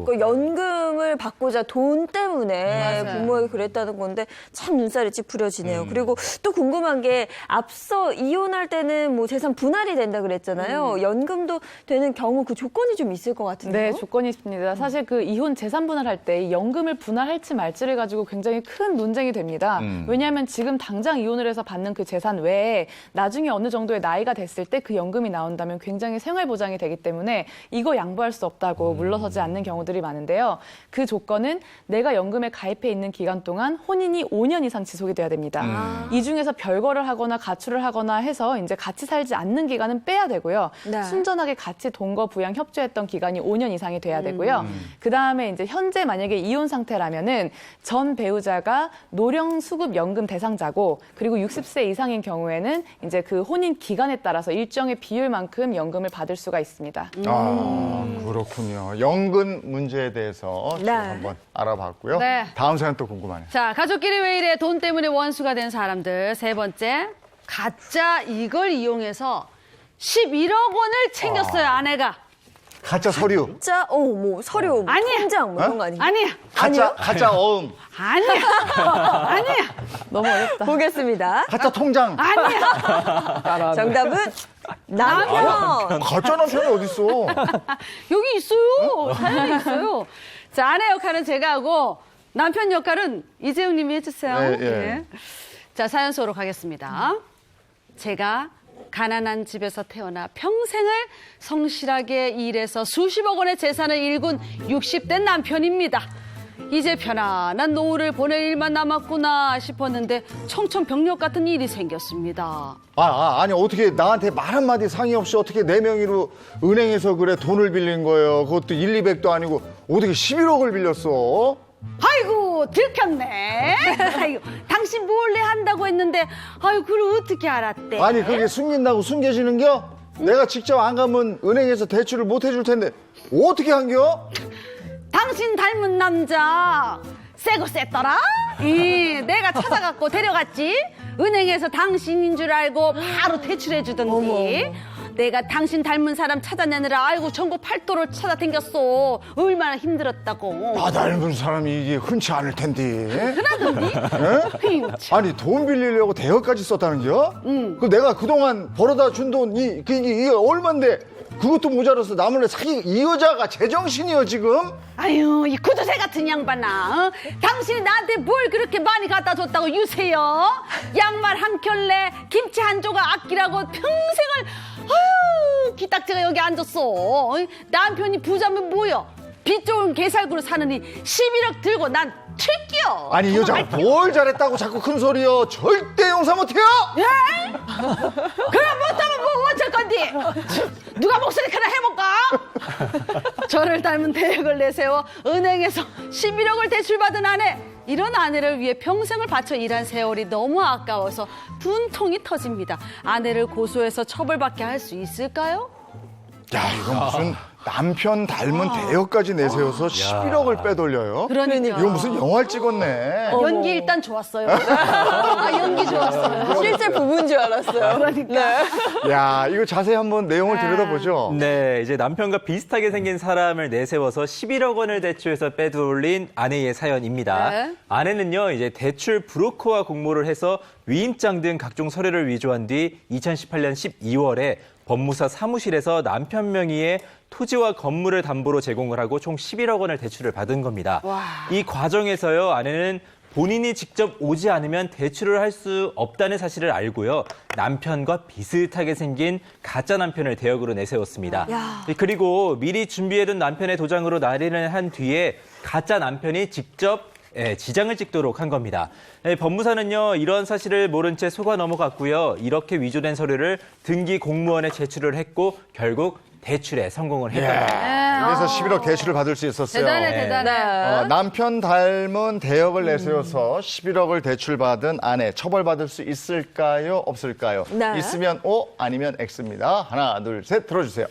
[SPEAKER 2] 그 연금을 받고자 돈 때문에
[SPEAKER 3] 맞아요.
[SPEAKER 2] 부모에게 그랬다는 건데 참 눈살이 찌푸려지네요. 그리고 또 궁금한 게 앞서 이혼할 때는 뭐 재산 분할이 된다 그랬잖아요. 연금도 되는 경우 그 조건이 좀 있을 것 같은데요.
[SPEAKER 5] 네, 조건이 있습니다. 사실 그 이혼 재산 분할할 때 이 연금을 분할할지 말지를 가지고 굉장히 큰 논쟁이 됩니다. 왜냐하면 지금 당장 이혼을 해서 받는 그 재산 외에 나중에 어느 정도의 나이가 됐을 때 그 연금이 나온다면 굉장히 생활 보장이 되기 때문에 이거 양보할 수 없다고 물러서지 않는 경우들이 많은데요. 그 조건은 내가 연금에 가입해 있는 기간 동안 혼인이 5년 이상 지속이 돼야 됩니다. 이 중에서 별거를 하거나 가출을 하거나 해서 이제 같이 살지 않는 기간은 빼야 되고요.
[SPEAKER 2] 네.
[SPEAKER 5] 순전하게 같이 동거 부양 협조했던 기간이 5년 이상이 돼야 되고요. 그 다음에 이제 현재 만약에 이혼 상태라면은 전 배우자가 노령 수급 연금 대상자고 그리고 60세 이상인 경우에는 이제 그 혼인 기간에 따라서 일정의 비율만큼 연금을 받을 수가 있습니다.
[SPEAKER 1] 아, 그렇군요. 연금 문제에 대해서
[SPEAKER 2] 네.
[SPEAKER 1] 좀 한번 알아봤고요.
[SPEAKER 3] 네.
[SPEAKER 1] 다음 사연 또 궁금하네요.
[SPEAKER 3] 자, 가족끼리 왜 이래 돈 때문에 원수가 된 사람들. 세 번째, 가짜 이걸 이용해서 11억 원을 챙겼어요, 아내가.
[SPEAKER 1] 가짜 서류,
[SPEAKER 2] 진짜 뭐 서류,
[SPEAKER 3] 아니야.
[SPEAKER 2] 통장 뭐 이런 거 아니에요?
[SPEAKER 3] 아니야.
[SPEAKER 1] 가짜 어음,
[SPEAKER 3] 아니야. 아니야.
[SPEAKER 5] 너무 어렵다.
[SPEAKER 2] 보겠습니다.
[SPEAKER 1] 가짜 통장.
[SPEAKER 3] 아니야.
[SPEAKER 2] 정답은 남편.
[SPEAKER 1] 가짜 남편이 어딨어?
[SPEAKER 3] 여기 있어요. 사연이 있어요. 자, 아내 역할은 제가 하고 남편 역할은 이재용 님이 해주세요.
[SPEAKER 1] 네, 예.
[SPEAKER 3] 자, 사연 소로 가겠습니다. 제가 가난한 집에서 태어나 평생을 성실하게 일해서 수십억 원의 재산을 일군 60대 남편입니다. 이제 편안한 노후를 보낼 일만 남았구나 싶었는데 청천벽력 같은 일이 생겼습니다.
[SPEAKER 1] 아니 어떻게 나한테 말 한마디 상의 없이 어떻게 내 명의로 은행에서 그래 돈을 빌린 거예요. 그것도 1, 200도 아니고 어떻게 11억을 빌렸어?
[SPEAKER 3] 아이고 들켰네. 아이고 당신 몰래 한다고 했는데 아이고 그걸 어떻게 알았대?
[SPEAKER 1] 아니 그게 숨긴다고 숨겨지는겨? 내가 직접 안 가면 은행에서 대출을 못 해줄 텐데 어떻게 한겨?
[SPEAKER 3] 당신 닮은 남자 세고 셌더라? 내가 찾아갖고 데려갔지. 은행에서 당신인 줄 알고 바로 대출해주던데. 내가 당신 닮은 사람 찾아내느라 아이고 전국 팔도를 찾아댕겼어. 얼마나 힘들었다고.
[SPEAKER 1] 나 닮은 사람이 이게 흔치 않을 텐데.
[SPEAKER 3] 그러던디?
[SPEAKER 1] 에? 아니 돈 빌리려고 대여까지 썼다는겨? 그 내가 그동안 벌어다 준 돈 이게 얼만데 그것도 모자라서 나 몰래 사기 이 여자가 제정신이여 지금?
[SPEAKER 3] 아유 이 구두쇠 같은 양반아. 당신이 나한테 뭘 그렇게 많이 갖다 줬다고 유세요? 양말 한 켤레 김치 한 조각 아끼라고 평생을 아유 기딱지가 여기 앉았어. 남편이 부자면 뭐야? 빚 좋은 개살구로 사느니 11억 들고 난 튈게요.
[SPEAKER 1] 아니 이 여자 뭘 잘했다고 자꾸 큰 소리여. 절대 용서 못해요.
[SPEAKER 3] 예? 그럼 못하면 뭐 어쩔 건디? 누가 목소리 크나 해볼까? 저를 닮은 대역을 내세워 은행에서 11억을 대출받은 아내. 이런 아내를 위해 평생을 바쳐 일한 세월이 너무 아까워서 분통이 터집니다. 아내를 고소해서 처벌받게 할 수 있을까요?
[SPEAKER 1] 야 이건 무슨 남편 닮은 대여까지 내세워서 11억을 빼돌려요?
[SPEAKER 3] 그러니까.
[SPEAKER 1] 이거 무슨 영화를 찍었네.
[SPEAKER 3] 연기 일단 좋았어요. 아, 연기 좋았어요.
[SPEAKER 2] 실제 부부인 줄 알았어요.
[SPEAKER 3] 그러니까.
[SPEAKER 1] 야 이거 자세히 한번 내용을 들여다보죠.
[SPEAKER 4] 네, 이제 남편과 비슷하게 생긴 사람을 내세워서 11억 원을 대출해서 빼돌린 아내의 사연입니다.
[SPEAKER 3] 네.
[SPEAKER 4] 아내는요, 이제 대출 브로커와 공모를 해서 위임장 등 각종 서류를 위조한 뒤 2018년 12월에 법무사 사무실에서 남편 명의의 토지와 건물을 담보로 제공을 하고 총 11억 원을 대출을 받은 겁니다. 이 과정에서요, 아내는 본인이 직접 오지 않으면 대출을 할 수 없다는 사실을 알고요. 남편과 비슷하게 생긴 가짜 남편을 대역으로 내세웠습니다. 그리고 미리 준비해둔 남편의 도장으로 날인을 한 뒤에 가짜 남편이 직접 지장을 찍도록 한 겁니다. 법무사는요, 이런 사실을 모른 채 속아 넘어갔고요. 이렇게 위조된 서류를 등기 공무원에 제출을 했고 결국 대출에 성공을 했답니다.
[SPEAKER 1] 그래서 11억 대출을 받을 수 있었어요.
[SPEAKER 3] 대단해.
[SPEAKER 1] 남편 닮은 대역을 내세워서 11억을 대출받은 아내 처벌받을 수 있을까요? 없을까요?
[SPEAKER 2] 네.
[SPEAKER 1] 있으면 O, 아니면 X입니다. 하나, 둘, 셋 들어주세요.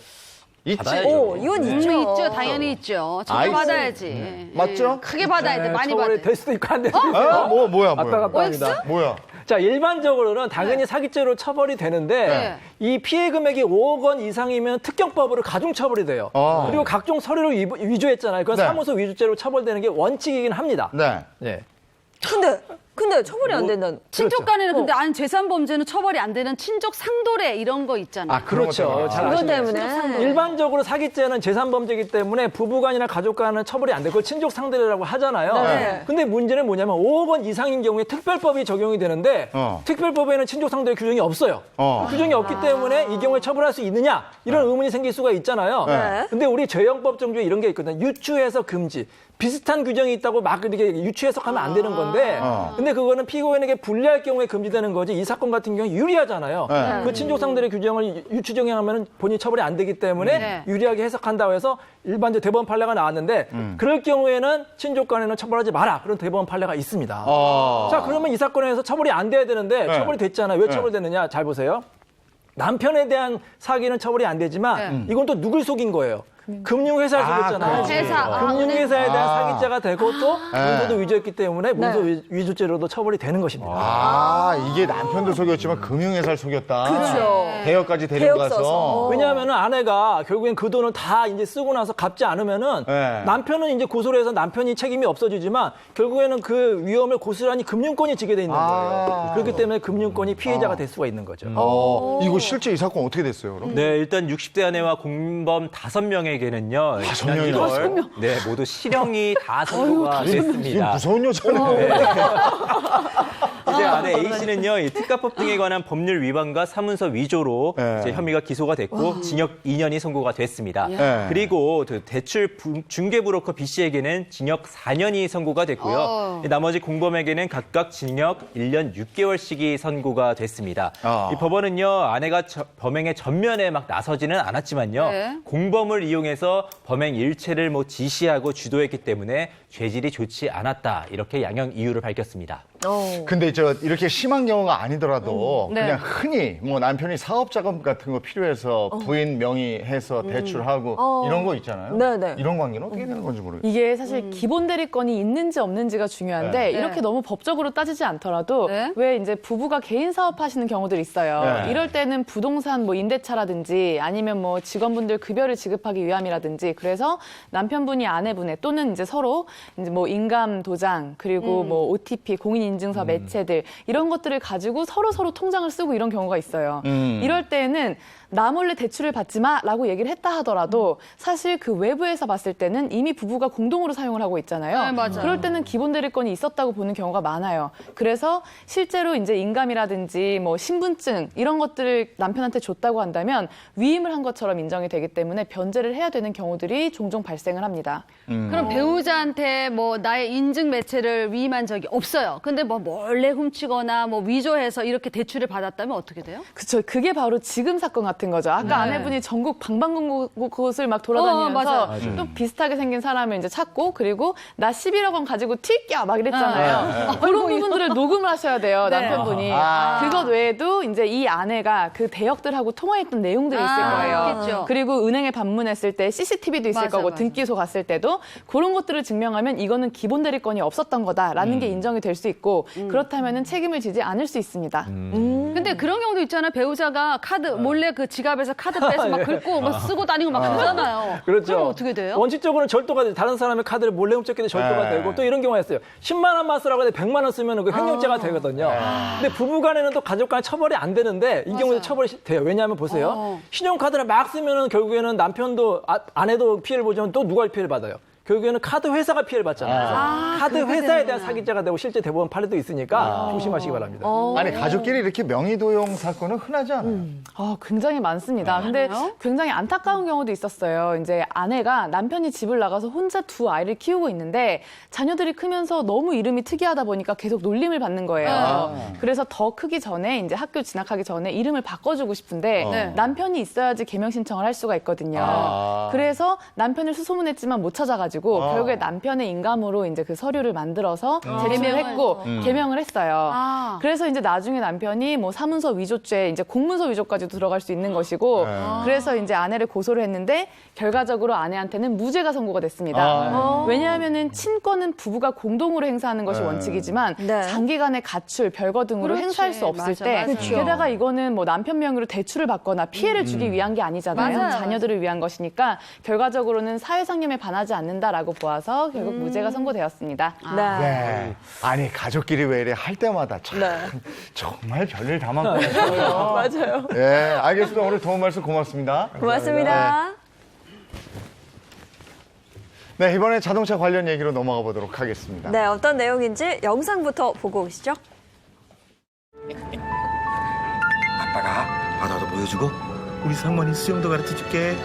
[SPEAKER 1] 있지?
[SPEAKER 2] 오, 이건 있죠.
[SPEAKER 3] 있죠. 당연히 있죠.
[SPEAKER 1] 아이,
[SPEAKER 3] 저도 받아야지.
[SPEAKER 1] 맞죠?
[SPEAKER 3] 크게 받아야 돼. 많이 받아야
[SPEAKER 6] 처벌이
[SPEAKER 3] 돼.
[SPEAKER 6] 될 수도 있고 안 될 수도 있고.
[SPEAKER 1] 뭐야?
[SPEAKER 6] 아빠
[SPEAKER 3] OX?
[SPEAKER 6] 갑니다.
[SPEAKER 1] 뭐야?
[SPEAKER 6] 자, 일반적으로는 당연히 사기죄로 처벌이 되는데
[SPEAKER 3] 네.
[SPEAKER 6] 이 피해 금액이 5억 원 이상이면 특경법으로 가중 처벌이 돼요. 그리고 각종 서류를 위조했잖아요. 그건
[SPEAKER 1] 네.
[SPEAKER 6] 사무소 위조죄로 처벌되는 게 원칙이긴 합니다.
[SPEAKER 1] 네.
[SPEAKER 6] 네.
[SPEAKER 2] 근데 처벌이 안 된다는.
[SPEAKER 3] 친족 간에는 근데 안 재산 범죄는 처벌이 안 되는 친족 상도례 이런 거 있잖아요.
[SPEAKER 6] 그렇죠. 잘
[SPEAKER 2] 그것
[SPEAKER 6] 아시네요.
[SPEAKER 2] 때문에.
[SPEAKER 6] 일반적으로 사기죄는 재산범죄이기 때문에 부부간이나 가족간은 처벌이 안 되고 그걸 친족상대라고 하잖아요.
[SPEAKER 2] 네.
[SPEAKER 6] 근데 문제는 뭐냐면 5억 원 이상인 경우에 특별법이 적용이 되는데 특별법에는 친족상대 규정이 없어요. 규정이 없기 때문에 이 경우에 처벌할 수 있느냐 이런 의문이 생길 수가 있잖아요.
[SPEAKER 2] 네.
[SPEAKER 6] 근데 우리 죄형법정 중에 이런 게 있거든요. 유추해서 금지. 비슷한 규정이 있다고 막 이렇게 유추 해석하면 안 되는 건데, 근데 그거는 피고인에게 불리할 경우에 금지되는 거지, 이 사건 같은 경우는 유리하잖아요. 그 친족 상대의 규정을 유추 적용하면 본인 처벌이 안 되기 때문에
[SPEAKER 3] 네.
[SPEAKER 6] 유리하게 해석한다고 해서 일반적 대법원 판례가 나왔는데, 그럴 경우에는 친족 간에는 처벌하지 마라. 그런 대법원 판례가 있습니다. 자, 그러면 이 사건에서 처벌이 안 돼야 되는데, 처벌이 됐잖아요. 왜 처벌됐느냐? 잘 보세요. 남편에 대한 사기는 처벌이 안 되지만, 이건 또 누굴 속인 거예요? 금융회사를 속였잖아요.
[SPEAKER 3] 회사.
[SPEAKER 6] 금융회사에 대한 사기죄가 되고 또 문서도 위조했기 때문에 문서 위조죄로도 처벌이 되는 것입니다.
[SPEAKER 1] 이게 남편도 속였지만 금융회사를 속였다.
[SPEAKER 2] 그렇죠.
[SPEAKER 1] 대여까지 데리고
[SPEAKER 2] 대역
[SPEAKER 1] 가서.
[SPEAKER 2] 써서.
[SPEAKER 6] 왜냐하면 아내가 결국엔 그 돈을 다 이제 쓰고 나서 갚지 않으면은
[SPEAKER 1] 네.
[SPEAKER 6] 남편은 이제 고소를 해서 남편이 책임이 없어지지만 결국에는 그 위험을 고스란히 금융권이 지게 돼 있는 거예요. 그렇기 때문에 금융권이 피해자가 될 수가 있는 거죠.
[SPEAKER 1] 이거 실제 이 사건 어떻게 됐어요, 그럼?
[SPEAKER 4] 네, 일단 60대 아내와 공범 5명에게는요. 지난 1월 네, 모두 실형이 다 선고가
[SPEAKER 1] 이게
[SPEAKER 4] 됐습니다.
[SPEAKER 1] 무서운 여자네.
[SPEAKER 4] 이제 아내 A 씨는요, 이 특가법 등에 관한 법률 위반과 사문서 위조로
[SPEAKER 1] 네.
[SPEAKER 4] 이제 혐의가 기소가 됐고 징역 2년이 선고가 됐습니다.
[SPEAKER 1] 네.
[SPEAKER 4] 그리고 그 대출 중개 브로커 B 씨에게는 징역 4년이 선고가 됐고요. 나머지 공범에게는 각각 징역 1년 6개월씩이 선고가 됐습니다. 이 법원은요, 아내가 범행의 전면에 막 나서지는 않았지만요,
[SPEAKER 3] 네.
[SPEAKER 4] 공범을 이용해서 범행 일체를 뭐 지시하고 주도했기 때문에 죄질이 좋지 않았다, 이렇게 양형 이유를 밝혔습니다.
[SPEAKER 1] 근데 이렇게 심한 경우가 아니더라도
[SPEAKER 3] 네.
[SPEAKER 1] 그냥 흔히 뭐 남편이 사업 자금 같은 거 필요해서 부인 명의해서 대출하고 이런 거 있잖아요.
[SPEAKER 2] 네네.
[SPEAKER 1] 이런 관계는 어떻게 되는 건지 모르겠어요.
[SPEAKER 5] 이게 사실 기본 대리권이 있는지 없는지가 중요한데
[SPEAKER 1] 네.
[SPEAKER 5] 이렇게 너무 법적으로 따지지 않더라도
[SPEAKER 3] 네.
[SPEAKER 5] 왜 이제 부부가 개인 사업하시는 경우들 있어요.
[SPEAKER 1] 네.
[SPEAKER 5] 이럴 때는 부동산 뭐 임대차라든지 아니면 뭐 직원분들 급여를 지급하기 위함이라든지 그래서 남편분이 아내분의 또는 이제 서로 이제 뭐 인감 도장 그리고 뭐 OTP 공인인증서 매체들 이런 것들을 가지고 서로 통장을 쓰고 이런 경우가 있어요. 이럴 때는 나 몰래 대출을 받지 마라고 얘기를 했다 하더라도 사실 그 외부에서 봤을 때는 이미 부부가 공동으로 사용을 하고 있잖아요.
[SPEAKER 3] 네, 맞아요.
[SPEAKER 5] 그럴 때는 기본 대리권이 있었다고 보는 경우가 많아요. 그래서 실제로 이제 인감이라든지 뭐 신분증 이런 것들을 남편한테 줬다고 한다면 위임을 한 것처럼 인정이 되기 때문에 변제를 해야 되는 경우들이 종종 발생을 합니다.
[SPEAKER 3] 그럼 배우자한테 뭐 나의 인증 매체를 위임한 적이 없어요. 근데 뭐 몰래 훔치거나 뭐 위조해서 이렇게 대출을 받았다면 어떻게 돼요?
[SPEAKER 5] 그렇죠. 그게 바로 지금 사건 같은 거죠. 아까 아내분이 전국 방방곳곳을 막 돌아다니면서
[SPEAKER 3] 맞아요.
[SPEAKER 5] 또 비슷하게 생긴 사람을 이제 찾고 그리고 나 11억 원 가지고 튀겨 막 이랬잖아요. 그런 부분들을 녹음을 하셔야 돼요.
[SPEAKER 3] 네.
[SPEAKER 5] 남편분이. 그것 외에도 이제 이 아내가 그 대역들하고 통화했던 내용들이 있을 거예요.
[SPEAKER 3] 있겠죠.
[SPEAKER 5] 그리고 은행에 방문했을 때 CCTV도 있을
[SPEAKER 3] 맞아,
[SPEAKER 5] 거고
[SPEAKER 3] 맞아.
[SPEAKER 5] 등기소 갔을 때도 그런 것들을 증명하면 이거는 기본 대리권이 없었던 거다라는 게 인정이 될 수 있고 그렇다면은 책임을 지지 않을 수 있습니다.
[SPEAKER 3] 근데 그런 경우도 있잖아요. 배우자가 카드 몰래 그 지갑에서 카드 빼서 막 긁고 막 쓰고 다니고 막 그러잖아요.
[SPEAKER 6] 그렇죠.
[SPEAKER 3] 그럼 어떻게 돼요?
[SPEAKER 6] 원칙적으로는 절도가 돼요. 다른 사람의 카드를 몰래 훔쳤기 때문에 절도가
[SPEAKER 1] 네.
[SPEAKER 6] 되고 또 이런 경우가 있어요. 10만 원만 쓰라고 해도 100만 원 쓰면 그 횡령죄가 되거든요. 근데 부부 간에는 또 가족 간에 처벌이 안 되는데 이 경우에 처벌이 돼요. 왜냐하면 보세요. 신용카드를 막 쓰면 결국에는 남편도 아내도 피해를 보지만 또 누가 피해를 받아요. 결국에는 카드 회사가 피해를 받잖아요. 카드 회사에 대한 사기죄가 되고 실제 대법원 판례도 있으니까 조심하시기 바랍니다.
[SPEAKER 1] 아니 가족끼리 이렇게 명의도용 사건은 흔하지 않아요.
[SPEAKER 5] 굉장히 많습니다. 근데 굉장히 안타까운 경우도 있었어요. 이제 아내가 남편이 집을 나가서 혼자 두 아이를 키우고 있는데 자녀들이 크면서 너무 이름이 특이하다 보니까 계속 놀림을 받는 거예요. 그래서 더 크기 전에 이제 학교 진학하기 전에 이름을 바꿔주고 싶은데 남편이 있어야지 개명 신청을 할 수가 있거든요. 그래서 남편을 수소문했지만 못 찾아가지고 있어가지고 결국에 남편의 인감으로 이제 그 서류를 만들어서 제출을 했고 개명을 했어요. 그래서 이제 나중에 남편이 뭐 사문서 위조죄, 이제 공문서 위조까지도 들어갈 수 있는 것이고 그래서 이제 아내를 고소를 했는데 결과적으로 아내한테는 무죄가 선고가 됐습니다. 왜냐하면은 친권은 부부가 공동으로 행사하는 것이 원칙이지만
[SPEAKER 2] 네.
[SPEAKER 5] 장기간의 가출, 별거 등으로
[SPEAKER 3] 그렇지.
[SPEAKER 5] 행사할 수 없을
[SPEAKER 3] 맞아,
[SPEAKER 5] 때
[SPEAKER 3] 맞아.
[SPEAKER 5] 게다가 이거는 뭐 남편 명의로 대출을 받거나 피해를 주기 위한 게 아니잖아요.
[SPEAKER 3] 맞아요.
[SPEAKER 5] 자녀들을 위한 것이니까 결과적으로는 사회상념에 반하지 않는다라고 보아서 결국 무죄가 선고되었습니다.
[SPEAKER 2] 네.
[SPEAKER 1] 네. 아니 가족끼리 왜 이래 할 때마다 참
[SPEAKER 2] 네.
[SPEAKER 1] 정말 별일 다 많고요.
[SPEAKER 5] 맞아요.
[SPEAKER 1] 예, 알겠습니다. 오늘 도움 말씀 고맙습니다.
[SPEAKER 2] 고맙습니다.
[SPEAKER 1] 네, 이번에 자동차 관련 얘기로 넘어가 보도록 하겠습니다.
[SPEAKER 2] 네, 어떤 내용인지 영상부터 보고 오시죠.
[SPEAKER 7] 아빠가 바다도 보여주고 우리 상만이 수영도 가르쳐줄게.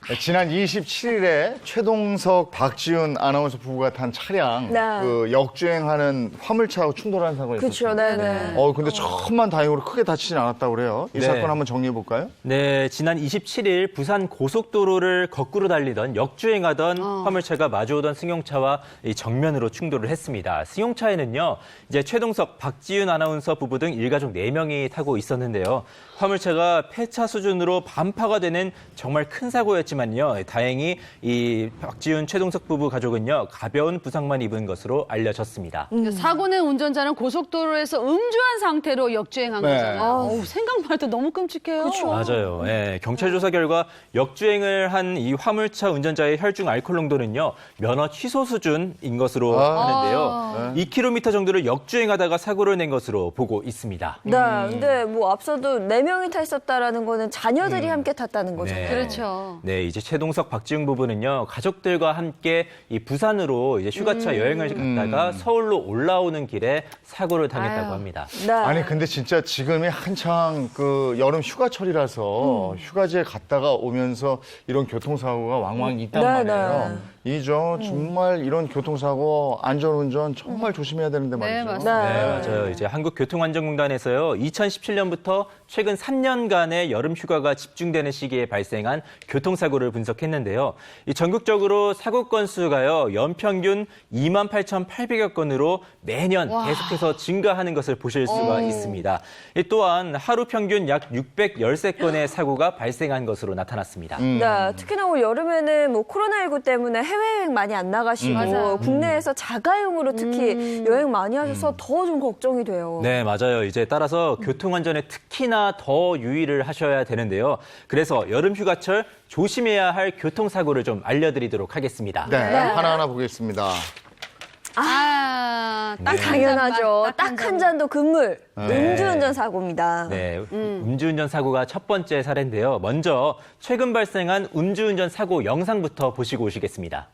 [SPEAKER 1] 네, 지난 27일에 최동석, 박지훈 아나운서 부부가 탄 차량
[SPEAKER 2] 네.
[SPEAKER 1] 그 역주행하는 화물차하고 충돌한 사고가
[SPEAKER 2] 그렇죠,
[SPEAKER 1] 있었습니다.
[SPEAKER 2] 네.
[SPEAKER 1] 근데 천만 다행으로 크게 다치진 않았다고 그래요. 이
[SPEAKER 4] 네.
[SPEAKER 1] 사건 한번 정리해 볼까요?
[SPEAKER 4] 네, 지난 27일 부산 고속도로를 거꾸로 달리던 역주행하던 화물차가 마주오던 승용차와 이 정면으로 충돌을 했습니다. 승용차에는요, 이제 최동석, 박지윤 아나운서 부부 등 일가족 4명이 타고 있었는데요. 화물차가 폐차 수준으로 반파가 되는 정말 큰 사고였지만요. 다행히 이 박지윤, 최동석 부부 가족은요, 가벼운 부상만 입은 것으로 알려졌습니다.
[SPEAKER 3] 사고 낸 운전자는 고속도로에서 음주한 상태로 역주행한
[SPEAKER 1] 네.
[SPEAKER 3] 거잖아요. 어우, 생각만 해도 너무 끔찍해요.
[SPEAKER 4] 맞아요. 예, 경찰 조사 결과 역주행을 한 이 화물차 운전자의 혈중 알코올 농도는요, 면허 취소 수준인 것으로 하는데요. 2km 정도를 역주행하다가 사고를 낸 것으로 보고 있습니다.
[SPEAKER 2] 네, 근데 뭐 앞서도 4명이 타 있었다라는 거는 자녀들이 함께 탔다는 거잖아요.
[SPEAKER 4] 네.
[SPEAKER 3] 그렇죠.
[SPEAKER 4] 네, 이제 최동석, 박지웅 부부는요, 가족들과 함께 이 부산으로 이제 휴가차 여행을 갔다가 서울로 올라오는 길에 사고를 당했다고
[SPEAKER 3] 아유.
[SPEAKER 4] 합니다.
[SPEAKER 2] 네.
[SPEAKER 1] 아니 근데 진짜 지금이 한창 그 여름 휴가철이라서 휴가지에 갔다가 오면서 이런 교통사고가 왕왕 있단
[SPEAKER 2] 네,
[SPEAKER 1] 말이에요. 이죠. 정말 이런 교통사고 안전운전 정말 조심해야 되는데
[SPEAKER 3] 네,
[SPEAKER 1] 말이죠.
[SPEAKER 3] 맞습니다.
[SPEAKER 4] 네, 맞아요. 이제 한국교통안전공단에서요, 2017년부터 최근 3년간의 여름 휴가가 집중되는 시기에 발생한 교통사고를 분석했는데요. 이 전국적으로 사고 건수가요, 연평균 28,800여 건으로 매년 계속해서 증가하는 것을 보실 수가 있습니다. 이 또한 하루 평균 약 613건의 사고가 발생한 것으로 나타났습니다.
[SPEAKER 2] 네, 특히나 올 여름에는 뭐 코로나19 때문에 해외여행 많이 안 나가시고
[SPEAKER 3] 맞아요.
[SPEAKER 2] 국내에서 자가용으로 특히 여행 많이 하셔서 더 좀 걱정이 돼요.
[SPEAKER 4] 네, 맞아요. 이제 따라서 교통안전에 특히나 더 유의를 하셔야 되는데요. 그래서 여름 휴가철 조심해야 할 교통사고를 좀 알려드리도록 하겠습니다.
[SPEAKER 1] 네, 하나하나 보겠습니다.
[SPEAKER 3] 딱
[SPEAKER 2] 당연하죠. 딱 한
[SPEAKER 3] 잔.
[SPEAKER 2] 잔도 금물.
[SPEAKER 1] 네.
[SPEAKER 2] 음주운전 사고입니다.
[SPEAKER 4] 네, 음주운전 사고가 첫 번째 사례인데요. 먼저 최근 발생한 음주운전 사고 영상부터 보시고 오시겠습니다.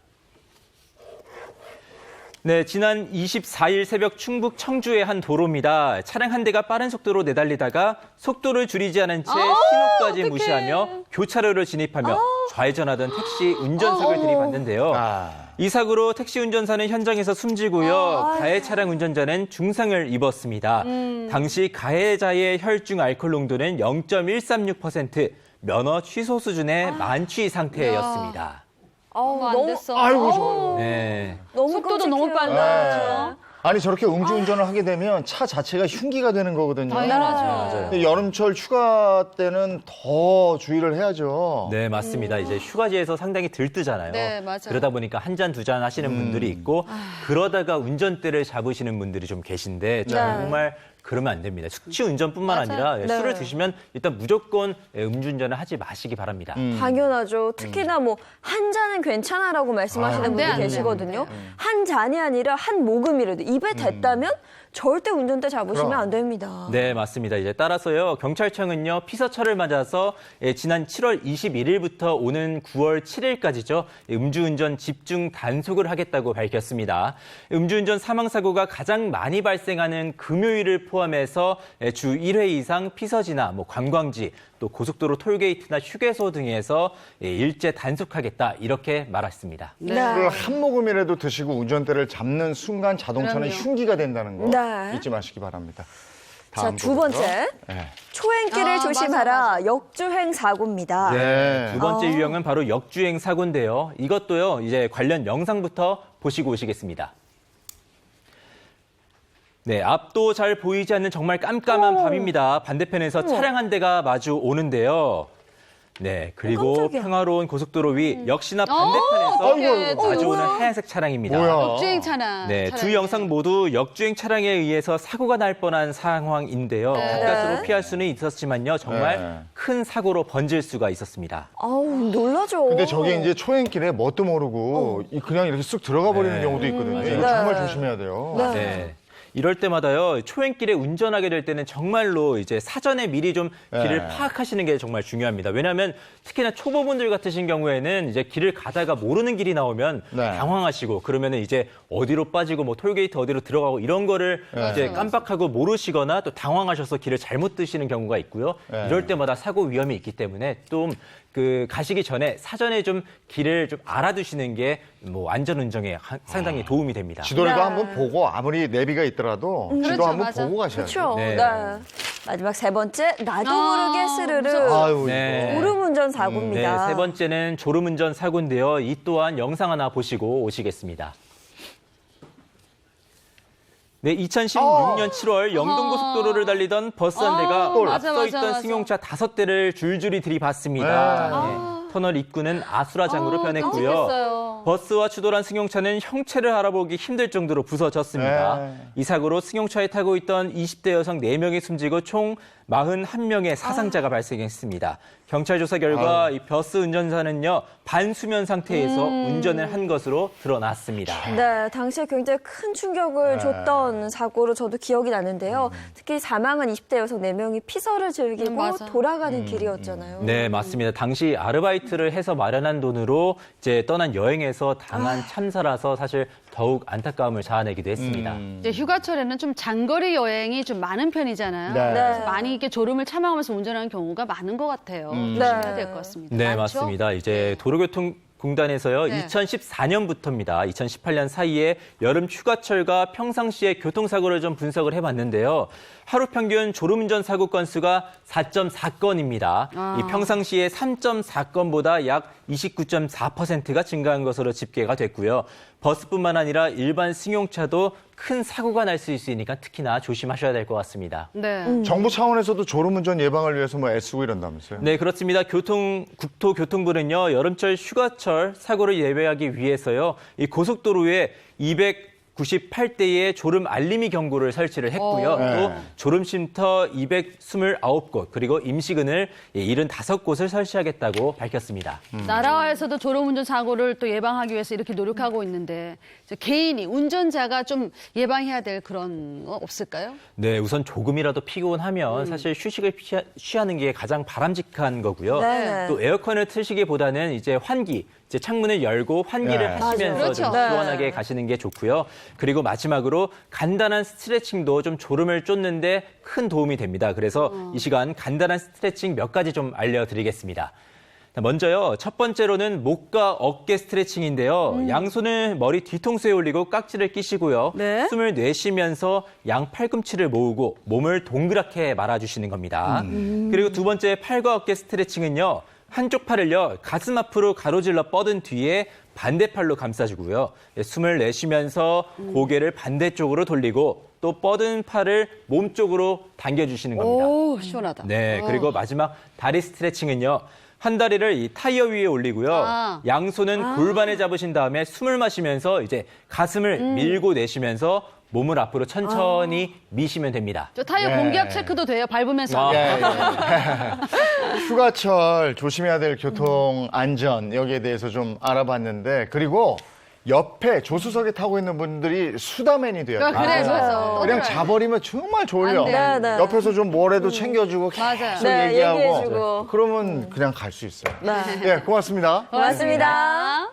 [SPEAKER 4] 네, 지난 24일 새벽 충북 청주의 한 도로입니다. 차량 한 대가 빠른 속도로 내달리다가 속도를 줄이지 않은 채 신호까지 무시하며 교차로를 진입하며 좌회전하던 택시 운전석을 들이받는데요. 이 사고로 택시 운전사는 현장에서 숨지고요. 가해 차량 운전자는 중상을 입었습니다. 당시 가해자의 혈중 알코올 농도는 0.136%, 면허 취소 수준의 만취 상태였습니다.
[SPEAKER 3] 안 됐어.
[SPEAKER 1] 아이고 좋아요.
[SPEAKER 4] 네.
[SPEAKER 2] 너무
[SPEAKER 3] 속도도
[SPEAKER 2] 끔찍해요.
[SPEAKER 3] 너무 빨라.
[SPEAKER 1] 아니 저렇게 음주운전을 하게 되면 차 자체가 흉기가 되는 거거든요.
[SPEAKER 3] 당연하죠.
[SPEAKER 1] 근데 여름철 휴가 때는 더 주의를 해야죠.
[SPEAKER 4] 네, 맞습니다. 이제 휴가지에서 상당히 들뜨잖아요.
[SPEAKER 3] 네, 맞아요.
[SPEAKER 4] 그러다 보니까 한 잔, 두 잔 하시는 분들이 있고 그러다가 운전대를 잡으시는 분들이 좀 계신데 정말 그러면 안 됩니다. 숙취 운전뿐만 아니라
[SPEAKER 2] 네.
[SPEAKER 4] 술을 드시면 일단 무조건 음주운전을 하지 마시기 바랍니다.
[SPEAKER 2] 당연하죠. 특히나 뭐 한 잔은 괜찮아라고 말씀하시는
[SPEAKER 3] 안 돼,
[SPEAKER 2] 분들
[SPEAKER 3] 안 돼,
[SPEAKER 2] 계시거든요. 한 잔이 아니라 한 모금이라도 입에 댔다면 절대 운전대 잡으시면
[SPEAKER 1] 그럼.
[SPEAKER 2] 안 됩니다.
[SPEAKER 4] 네, 맞습니다. 이제 따라서요, 경찰청은요, 피서철을 맞아서 지난 7월 21일부터 오는 9월 7일까지죠, 음주운전 집중 단속을 하겠다고 밝혔습니다. 음주운전 사망사고가 가장 많이 발생하는 금요일을 포함해서 주 1회 이상 피서지나 관광지, 또 고속도로 톨게이트나 휴게소 등에서 일제 단속하겠다, 이렇게 말했습니다.
[SPEAKER 1] 술을 한 모금이라도 드시고 운전대를 잡는 순간 자동차는
[SPEAKER 3] 그럼요.
[SPEAKER 1] 흉기가 된다는 거
[SPEAKER 2] 네.
[SPEAKER 1] 잊지 마시기 바랍니다.
[SPEAKER 2] 자,
[SPEAKER 1] 다음
[SPEAKER 2] 두
[SPEAKER 1] 부분으로.
[SPEAKER 2] 번째.
[SPEAKER 1] 네.
[SPEAKER 2] 초행길을 조심하라. 역주행 사고입니다.
[SPEAKER 1] 네.
[SPEAKER 4] 두 번째 유형은 바로 역주행 사고인데요. 이것도요, 이제 관련 영상부터 보시고 오시겠습니다. 네, 앞도 잘 보이지 않는 정말 깜깜한 밤입니다. 반대편에서 차량 한 대가 마주 오는데요. 네, 그리고
[SPEAKER 2] 깜짝이야.
[SPEAKER 4] 평화로운 고속도로 위 역시나 반대편에서
[SPEAKER 1] 아이고,
[SPEAKER 4] 마주오는 하얀색 차량입니다.
[SPEAKER 1] 뭐야?
[SPEAKER 3] 역주행 차량.
[SPEAKER 4] 네, 두 영상 모두 역주행 차량에 의해서 사고가 날 뻔한 상황인데요. 가까스로 피할 수는 있었지만요, 정말
[SPEAKER 1] 네.
[SPEAKER 4] 큰 사고로 번질 수가 있었습니다.
[SPEAKER 2] 아우, 놀라죠.
[SPEAKER 1] 근데 저게 이제 초행길에 뭣도 모르고 그냥 이렇게 쑥 들어가 버리는
[SPEAKER 4] 네.
[SPEAKER 1] 경우도 있거든요. 이거
[SPEAKER 2] 네.
[SPEAKER 1] 정말 조심해야 돼요.
[SPEAKER 2] 네.
[SPEAKER 4] 네. 이럴 때마다요, 초행길에 운전하게 될 때는 정말로 이제 사전에 미리 좀 길을
[SPEAKER 1] 네.
[SPEAKER 4] 파악하시는 게 정말 중요합니다. 왜냐하면 특히나 초보분들 같으신 경우에는 이제 길을 가다가 모르는 길이 나오면
[SPEAKER 1] 네.
[SPEAKER 4] 당황하시고 그러면은 이제 어디로 빠지고 톨게이트 어디로 들어가고 이런 거를 이제 깜빡하고 모르시거나 또 당황하셔서 길을 잘못 드시는 경우가 있고요.
[SPEAKER 1] 네.
[SPEAKER 4] 이럴 때마다 사고 위험이 있기 때문에 좀 가시기 전에 사전에 좀 길을 좀 알아두시는 게 안전운전에 상당히 도움이 됩니다.
[SPEAKER 1] 지도를
[SPEAKER 2] 네.
[SPEAKER 1] 한번 보고 아무리 내비가 있더라도 지도
[SPEAKER 3] 그렇죠,
[SPEAKER 1] 한번
[SPEAKER 3] 맞아.
[SPEAKER 1] 보고 가셔야 돼요.
[SPEAKER 2] 그렇죠.
[SPEAKER 4] 네.
[SPEAKER 2] 네. 마지막 세 번째, 나도 모르게 스르르.
[SPEAKER 1] 아유,
[SPEAKER 4] 네.
[SPEAKER 1] 이거.
[SPEAKER 2] 졸음운전
[SPEAKER 4] 네,
[SPEAKER 2] 사고입니다.
[SPEAKER 4] 세 번째는 졸음운전 사고인데요. 이 또한 영상 하나 보시고 오시겠습니다. 네, 2016년 7월 영동고속도로를 달리던 버스 한 대가
[SPEAKER 3] 맞아,
[SPEAKER 4] 앞서
[SPEAKER 3] 맞아,
[SPEAKER 4] 있던
[SPEAKER 3] 맞아.
[SPEAKER 4] 승용차 5대를 줄줄이 들이받습니다. 네, 터널 입구는 아수라장으로 변했고요.
[SPEAKER 3] 끔찍했어요.
[SPEAKER 4] 버스와 추돌한 승용차는 형체를 알아보기 힘들 정도로 부서졌습니다.
[SPEAKER 1] 네.
[SPEAKER 4] 이 사고로 승용차에 타고 있던 20대 여성 4명이 숨지고 총 41명의 사상자가 발생했습니다. 경찰 조사 결과 이 버스 운전사는요, 반수면 상태에서 운전을 한 것으로 드러났습니다.
[SPEAKER 2] 네, 당시에 굉장히 큰 충격을 줬던 사고로 저도 기억이 나는데요. 특히 사망한 20대 여성 4명이 피서를 즐기고
[SPEAKER 3] 맞아.
[SPEAKER 2] 돌아가는 길이었잖아요.
[SPEAKER 4] 네, 맞습니다. 당시 아르바이트를 해서 마련한 돈으로 이제 떠난 여행에서 당한 참사라서 사실 더욱 안타까움을 자아내기도 했습니다.
[SPEAKER 3] 이제 휴가철에는 좀 장거리 여행이 좀 많은 편이잖아요.
[SPEAKER 1] 네.
[SPEAKER 3] 그래서 많이 이렇게 졸음을 참아가면서 운전하는 경우가 많은 것 같아요. 조심해야 될 것 같습니다.
[SPEAKER 4] 네,
[SPEAKER 3] 많죠?
[SPEAKER 4] 맞습니다. 이제 도로교통공단에서요,
[SPEAKER 3] 네.
[SPEAKER 4] 2014년부터입니다. 2018년 사이에 여름 휴가철과 평상시의 교통사고를 좀 분석을 해봤는데요. 하루 평균 졸음운전 사고 건수가 4.4건입니다. 이 평상시에 3.4건보다 약 29.4%가 증가한 것으로 집계가 됐고요. 버스뿐만 아니라 일반 승용차도 큰 사고가 날 수 있으니까 특히나 조심하셔야 될 것 같습니다.
[SPEAKER 3] 네.
[SPEAKER 1] 정부 차원에서도 졸음운전 예방을 위해서 애쓰고 이런다면서요?
[SPEAKER 4] 네, 그렇습니다. 국토교통부는요, 여름철 휴가철 사고를 예외하기 위해서요, 이 고속도로에 298대의 졸음 알림이 경고를 설치를 했고요.
[SPEAKER 1] 네.
[SPEAKER 4] 또 졸음 쉼터 229곳, 그리고 임시근을 75곳을 설치하겠다고 밝혔습니다.
[SPEAKER 3] 나라에서도 졸음운전 사고를 또 예방하기 위해서 이렇게 노력하고 있는데 이제 개인이 운전자가 좀 예방해야 될 그런 거 없을까요?
[SPEAKER 4] 네, 우선 조금이라도 피곤하면 사실 휴식을 취하는 게 가장 바람직한 거고요.
[SPEAKER 2] 네.
[SPEAKER 4] 또 에어컨을 트시기보다는 이제 이제 창문을 열고 환기를
[SPEAKER 1] 네.
[SPEAKER 4] 하시면서
[SPEAKER 3] 맞아요.
[SPEAKER 4] 좀
[SPEAKER 3] 그렇죠.
[SPEAKER 4] 시원하게 가시는 게 좋고요. 그리고 마지막으로 간단한 스트레칭도 좀 졸음을 쫓는데 큰 도움이 됩니다. 그래서 이 시간 간단한 스트레칭 몇 가지 좀 알려드리겠습니다. 먼저요, 첫 번째로는 목과 어깨 스트레칭인데요. 양손을 머리 뒤통수에 올리고 깍지를 끼시고요.
[SPEAKER 3] 네.
[SPEAKER 4] 숨을 내쉬면서 양 팔꿈치를 모으고 몸을 동그랗게 말아주시는 겁니다. 그리고 두 번째 팔과 어깨 스트레칭은요. 한쪽 팔을요, 가슴 앞으로 가로질러 뻗은 뒤에 반대팔로 감싸주고요. 숨을 내쉬면서 고개를 반대쪽으로 돌리고 또 뻗은 팔을 몸 쪽으로 당겨주시는 겁니다.
[SPEAKER 3] 오, 시원하다.
[SPEAKER 4] 네, 그리고 마지막 다리 스트레칭은요. 한 다리를 이 타이어 위에 올리고요. 양손은 골반에 잡으신 다음에 숨을 마시면서 이제 가슴을 밀고 내쉬면서 몸을 앞으로 천천히 미시면 됩니다.
[SPEAKER 3] 저 타이어
[SPEAKER 1] 네.
[SPEAKER 3] 공기압 체크도 돼요. 밟으면서.
[SPEAKER 1] 예, 예. 휴가철 조심해야 될 교통 안전 여기에 대해서 좀 알아봤는데 그리고 옆에 조수석에 타고 있는 분들이 수다맨이 돼요.
[SPEAKER 3] 그래, 맞아.
[SPEAKER 1] 그냥 자버리면 정말 졸려.
[SPEAKER 3] 안 돼.
[SPEAKER 2] 네, 네.
[SPEAKER 1] 옆에서 좀 뭐라도 챙겨주고
[SPEAKER 3] 맞아요.
[SPEAKER 1] 계속
[SPEAKER 2] 네,
[SPEAKER 1] 얘기하고
[SPEAKER 2] 얘기해주고.
[SPEAKER 1] 그러면 그냥 갈 수 있어요.
[SPEAKER 2] 네.
[SPEAKER 1] 예, 고맙습니다.
[SPEAKER 2] 고맙습니다.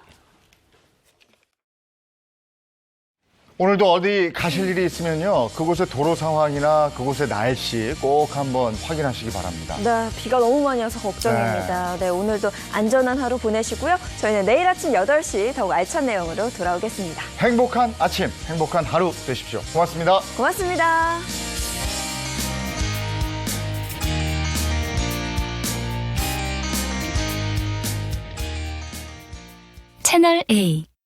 [SPEAKER 1] 오늘도 어디 가실 일이 있으면요. 그곳의 도로 상황이나 그곳의 날씨 꼭 한번 확인하시기 바랍니다.
[SPEAKER 2] 네, 비가 너무 많이 와서 걱정입니다. 네, 오늘도 안전한 하루 보내시고요. 저희는 내일 아침 8시 더욱 알찬 내용으로 돌아오겠습니다.
[SPEAKER 1] 행복한 아침, 행복한 하루 되십시오. 고맙습니다.
[SPEAKER 2] 고맙습니다.
[SPEAKER 8] 채널 A